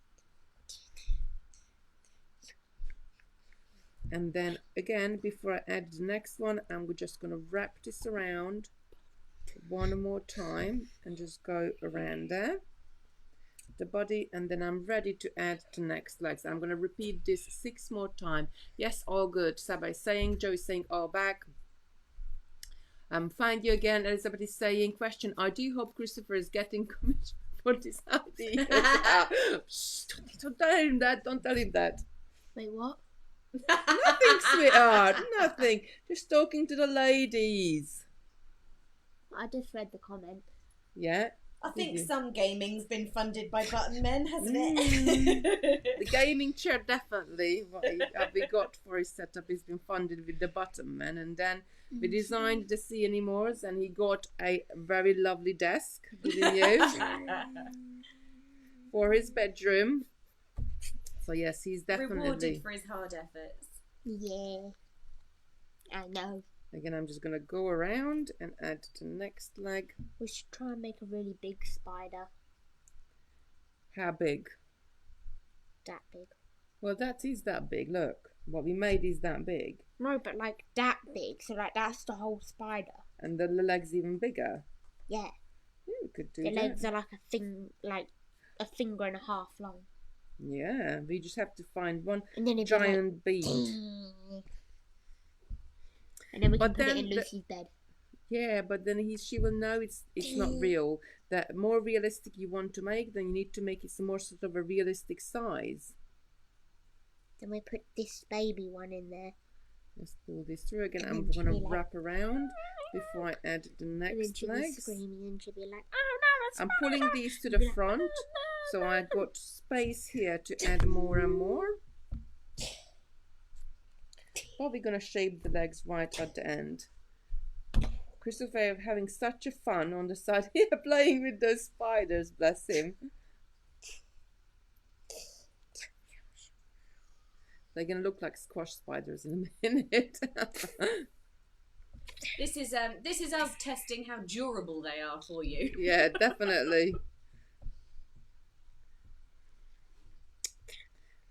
and then again, before I add the next one, I'm just going to wrap this around one more time and just go around there, the body, and then I'm ready to add the next legs. I'm going to repeat this 6 more times. Yes, all good. Saba is saying, Joe is saying all back. Find you again. Elizabeth is saying, question, I do hope Christopher is getting commission for this idea. Shh, don't tell him that. Don't tell him that. Wait, what? Nothing, sweetheart. Nothing. Just talking to the ladies. I just read the comment. Yeah. I think you? some gaming's been funded by button men, hasn't The it? gaming chair, definitely. What we got for his setup has been funded with the button man, and then we designed the Cianimores, and he got a very lovely desk, didn't you? For his bedroom. So yes, he's definitely Rewarded for his hard efforts. Yeah. I know. Again, I'm just gonna go around and add the next leg. We should try and make a really big spider. How big? That big. Well, that is that big. Look, what we made is that big, No, but like that big. So like that's the whole spider. and the legs even bigger. Yeah. Yeah, we could do The that. legs are like a finger and a half long. Yeah, we just have to find one And then it'd giant be bead. like, and then we can But put it then in the- Lucy's bed. Yeah, but then she will know it's not real. The more realistic you want to make, then you need to make it more sort of a realistic size. Then we put this baby one in there. Let's pull this through again. And I'm then she'll gonna be like- wrap around before I add the And then next she'll be legs. screaming and she'll be like, oh no, it's I'm pulling these to You'll be the like, front, so I got space here to add more and more. Probably gonna shape the legs right at the end. Christopher having such a fun on the side here playing with those spiders, bless him. They're gonna look like squash spiders in a minute. This is us testing how durable they are for you. Yeah, definitely.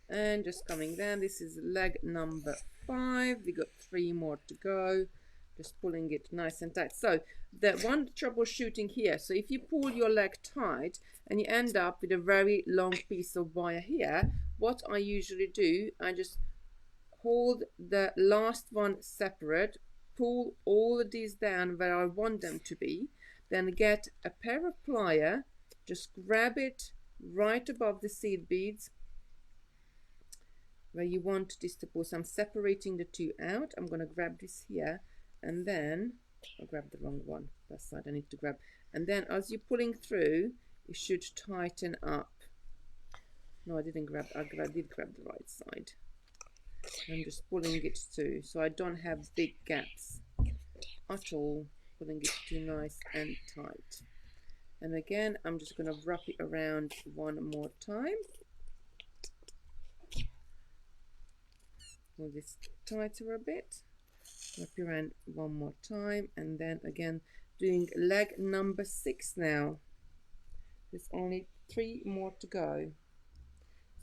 And just coming down, this is leg number 5. We got 3 more to go. Just pulling it nice and tight. So the one troubleshooting here, so if you pull your leg tight and you end up with a very long piece of wire here, what I usually do, I just hold the last one separate, pull all of these down where I want them to be, then get a pair of pliers, just grab it right above the seed beads where you want this to pull. So I'm separating the two out. I'm going to grab this here, and then I grabbed the wrong one. That side I need to grab. And then as you're pulling through, it should tighten up. No, I didn't grab. I did grab the right side. I'm just pulling it through, so I don't have big gaps at all. Pulling it too nice and tight. And again, I'm just going to wrap it around one more time. Pull this tighter a bit. Wrap it around one more time, and then again doing leg number 6 now. There's only 3 more to go.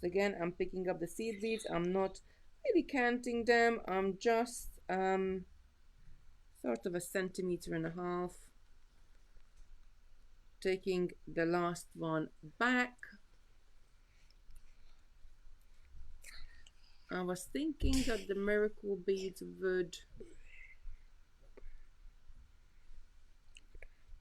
So again, I'm picking up the seed beads. I'm not really counting them. I'm just sort of 1.5 centimeters, taking the last one back. I was thinking that the miracle beads would.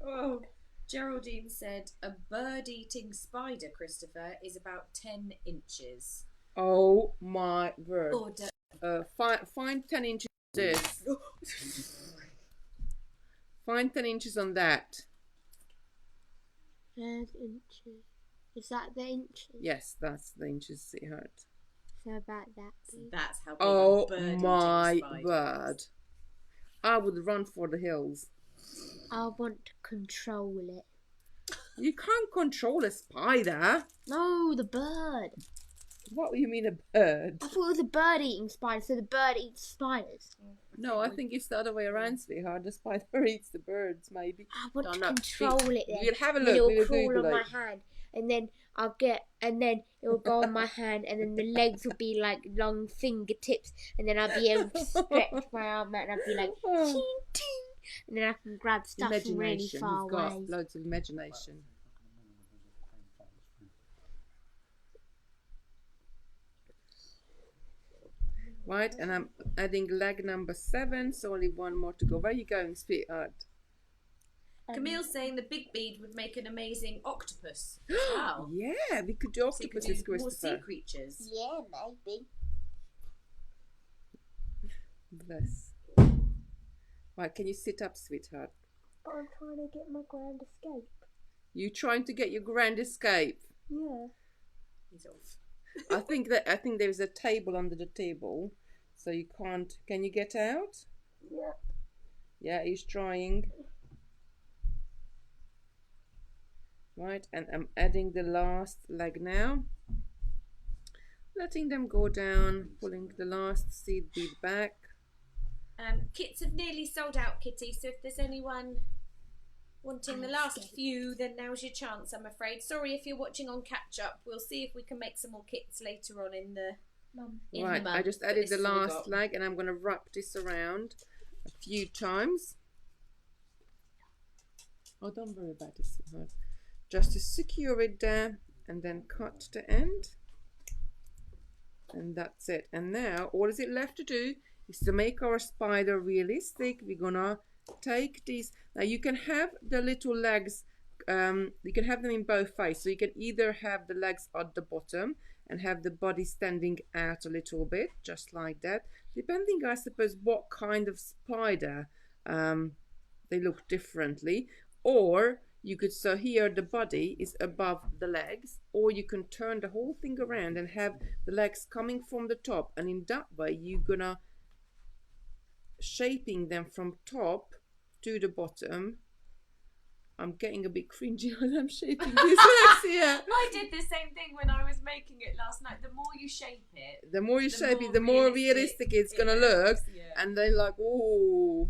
Oh, Geraldine said a bird-eating spider, Christopher, is about 10 inches. Oh my word! Order. Find 10 inches. This. Find 10 inches on that. 10 inches. Is that the inches? Yes, that's the inches, sweetheart. So about that big. That's how big Oh a bird-eating my spider word! is. I would run for the hills. I want to control it. You can't control a spider. No, the bird. What do you mean a bird? I thought it was a bird eating spider, so the bird eats spiders. No, I think it's the other way around, sweetheart. The spider eats the birds, maybe. I want Don't to know. control it then. We'll have a And then look. it'll We'll crawl Google on my it. hand, and then it'll go on my hand, and then the legs will be like long fingertips, and then I'll be able to stretch my arm out, and I'll be like, ting, ting, and then I can grab stuff from really Imagination. far You've got away. loads of imagination. Right, and I'm adding leg number 7, so only 1 more to go. Where are you going, sweetheart? Camille's saying the big bead would make an amazing octopus. Wow. Yeah, we could do So you could octopuses, do more sea Christopher. creatures. Yeah, maybe. Bless. Right, can you sit up, sweetheart? But I'm trying to get my grand escape. You trying to get your grand escape? Yeah. He's off. I think there's a table under the table, so you can't. Can you get out? Yeah. Yeah, he's trying. Right, and I'm adding the last leg now. Letting them go down, pulling the last seed bead back. Kits have nearly sold out, Kitty, so if there's anyone wanting the last few, then now's your chance, I'm afraid. Sorry if you're watching on catch up. We'll see if we can make some more kits later on in the Right, I just added the last leg, and I'm going to wrap this around a few times. Oh, don't worry about it, sweetheart. Just to secure it there, and then cut the end. And that's it. And now all is it left to do is to make our spider realistic. We're gonna take these. Now you can have the little legs, you can have them in both ways. So you can either have the legs at the bottom and have the body standing out a little bit, just like that. Depending, I suppose, what kind of spider, they look differently. Or you could, so here the body is above the legs, or you can turn the whole thing around and have the legs coming from the top, and in that way you're gonna shaping them from top to the bottom. I'm getting a bit cringy when I'm shaping these legs here. I did the same thing when I was making it last night. The more you shape it, The more you shape it, the more realistic it's gonna look, and then like, oh,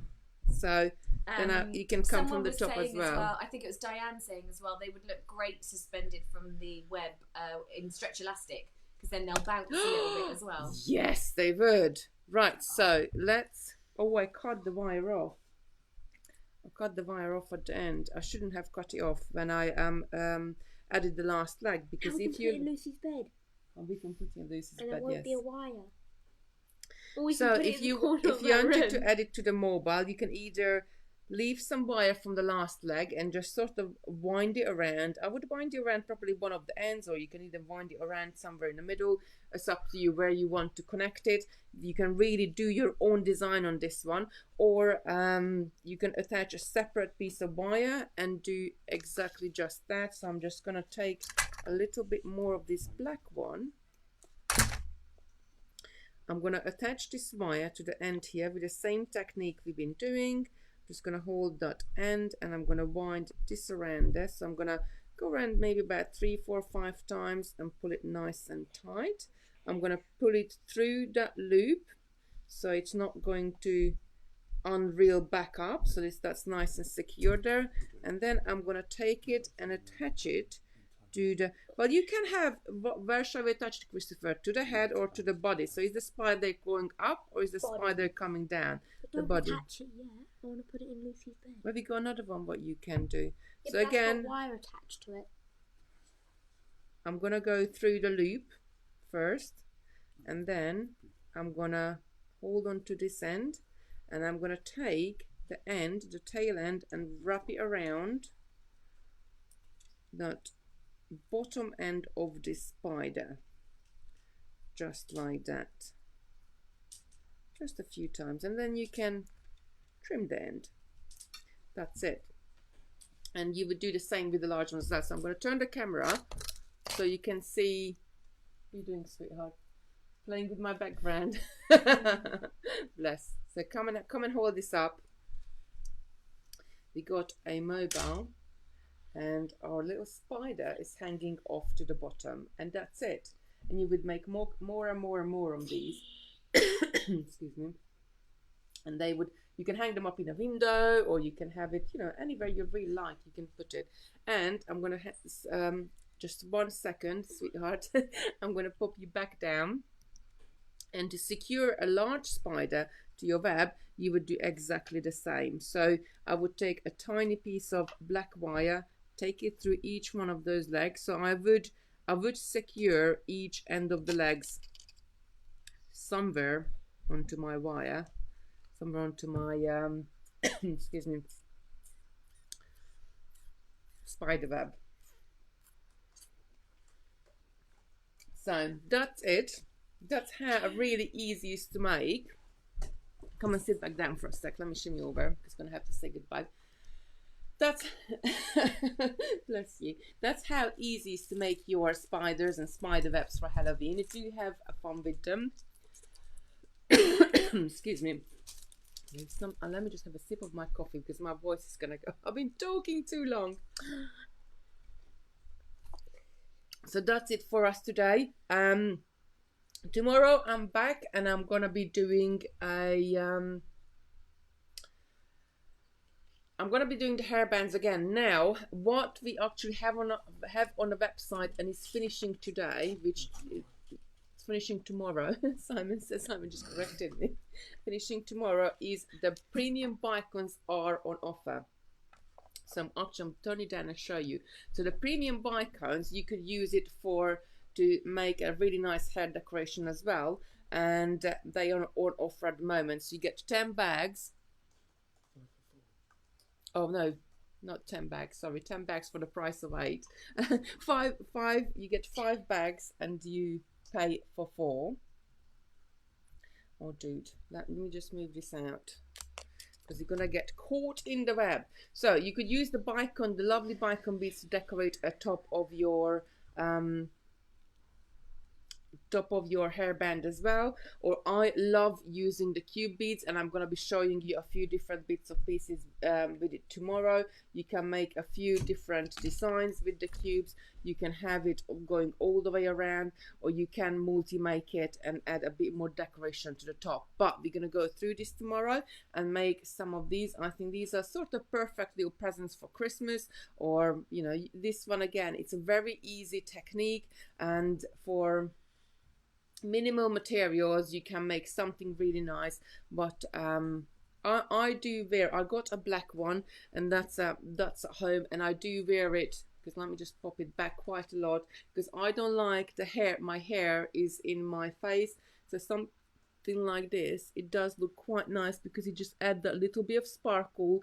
so then you can come from the top as well. I think it was Diane saying as well, they would look great suspended from the web in stretch elastic, because then they'll bounce a little bit as well. Yes, they would. Right, so let's. Oh, I cut the wire off. I cut the wire off at the end. I shouldn't have cut it off when I added the last leg, because How if you put it in Lucy's bed, oh, we can put it in Lucy's and bed, there won't yes. be a wire. Or we So can put it if in the you corner of our wanted to room. add it to the mobile, you can either leave some wire from the last leg and just sort of wind it around. I would wind it around probably one of the ends, or you can either wind it around somewhere in the middle. It's up to you where you want to connect it. You can really do your own design on this one, or you can attach a separate piece of wire and do exactly just that. So I'm just going to take a little bit more of this black one. I'm going to attach this wire to the end here with the same technique we've been doing. Just going to hold that end, and I'm going to wind this around there. So I'm going to go around maybe about 3, 4, 5 times and pull it nice and tight. I'm going to pull it through that loop so it's not going to unreel back up. So that's nice and secure there. And then I'm going to take it and attach it to the, well, you can have, where shall we attach it, Christopher? To the head or to the body? So is the spider going up, or is the spider coming down? Don't The body. attach it yet. I want to put it in Lucy's bed. Well, we got another one what you can do. Yeah, So but that's again, got wire attached to it. I'm gonna go through the loop first, and then I'm gonna hold on to this end, and I'm gonna take the end, the tail end, and wrap it around that bottom end of this spider, just like that, just a few times, and then you can trim the end. That's it. And you would do the same with the large ones as well. So I'm going to turn the camera so you can see. What are you doing, sweetheart? Playing with my background. Bless. So come and hold this up. We got a mobile, and our little spider is hanging off to the bottom, and that's it. And you would make more and more of these. Excuse me. And they would, you can hang them up in a window, or you can have it, you know, anywhere you really like, you can put it. And I'm going to just 1 second, sweetheart. I'm going to pop you back down. And to secure a large spider to your web, you would do exactly the same. So I would take a tiny piece of black wire, take it through each one of those legs. So I would secure each end of the legs somewhere onto my wire, somewhere onto my excuse me, spider web. So that's it. That's how really easy is to make. Come and sit back down for a sec. Let me shimmy over because I'm going to have to say goodbye. That's, bless you. That's how easy it is to make your spiders and spider webs for Halloween. If you have fun with them. Excuse me. Let me just have a sip of my coffee because my voice is going to go. I've been talking too long. So that's it for us today. Tomorrow I'm back and I'm gonna be doing a I'm gonna be doing the hairbands again. Now, what we actually have on the website and is finishing today, which is finishing tomorrow. Simon just corrected me. Finishing tomorrow is the premium Bicons are on offer. So I'm turning down and show you. So the premium Bicons, you could use it to make a really nice hair decoration as well, and they are on offer at the moment. So you get 10 bags. Oh no, not 10 bags, sorry, 10 bags for the price of 8. You get 5 bags and you pay for 4. Oh dude, let me just move this out because you're gonna get caught in the web. So you could use the Bicon, the lovely Bicon beads to decorate a top of your hairband as well. Or I love using the cube beads, and I'm going to be showing you a few different bits of pieces with it tomorrow. You can make a few different designs with the cubes. You can have it going all the way around, or you can multi-make it and add a bit more decoration to the top. But we're going to go through this tomorrow and make some of these. I think these are sort of perfect little presents for Christmas, or you know, this one again, it's a very easy technique, and for minimal materials you can make something really nice. But I do wear, I got a black one, and that's at home, and I do wear it because let me just pop it back quite a lot because I don't like my hair is in my face. So something like this, it does look quite nice because it just adds that little bit of sparkle,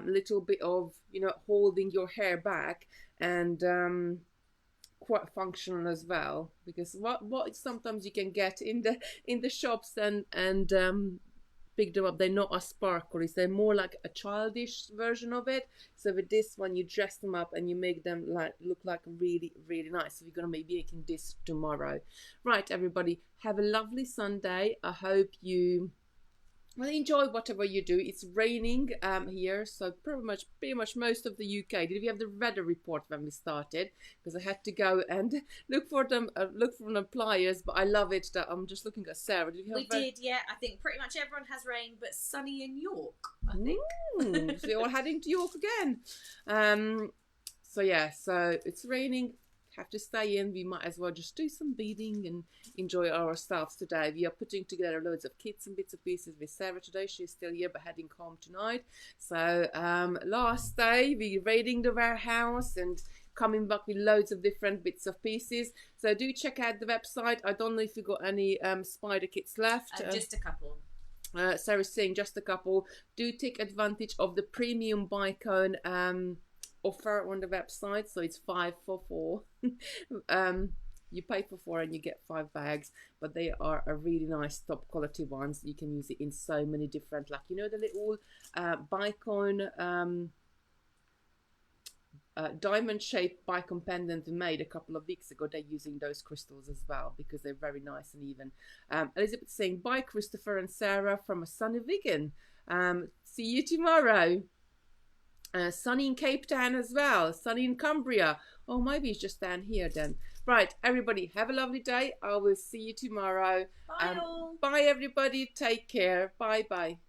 little bit of, you know, holding your hair back, and quite functional as well, because what sometimes you can get in the shops and pick them up, they're not as sparkly, they're more like a childish version of it. So with this one, you dress them up and you make them look like really, really nice. So we're gonna be making this tomorrow. Right, everybody, have a lovely Sunday. I hope you enjoy whatever you do. It's raining here, so pretty much most of the UK. Did we have the weather report when we started? Because I had to go and look for them, pliers. But I love it that I'm just looking at Sarah. Did you have did, yeah. I think pretty much everyone has rain, but sunny in York, I think. So you're heading to York again. So yeah, so it's raining. Have to stay in. We might as well just do some beading and enjoy ourselves today. We are putting together loads of kits and bits and pieces with Sarah today. She's still here but heading home tonight. So last day we're raiding the warehouse and coming back with loads of different bits of pieces. So do check out the website. I don't know if you got any spider kits left. Just a couple. Sarah's saying just a couple. Do take advantage of the premium Bicon offer on the website, so it's 5 for 4. You pay for 4 and you get 5 bags, but they are a really nice top quality ones. You can use it in so many different, like, you know, the little Bicon diamond shaped Bicon pendant we made a couple of weeks ago. They're using those crystals as well because they're very nice and even. Elizabeth saying bye Christopher and Sarah from a sunny Wigan. See you tomorrow. Sunny in Cape Town as well, sunny in Cumbria. Oh, maybe it's just down here then. Right, everybody, have a lovely day. I will see you tomorrow. Bye all. Bye everybody, take care. Bye bye.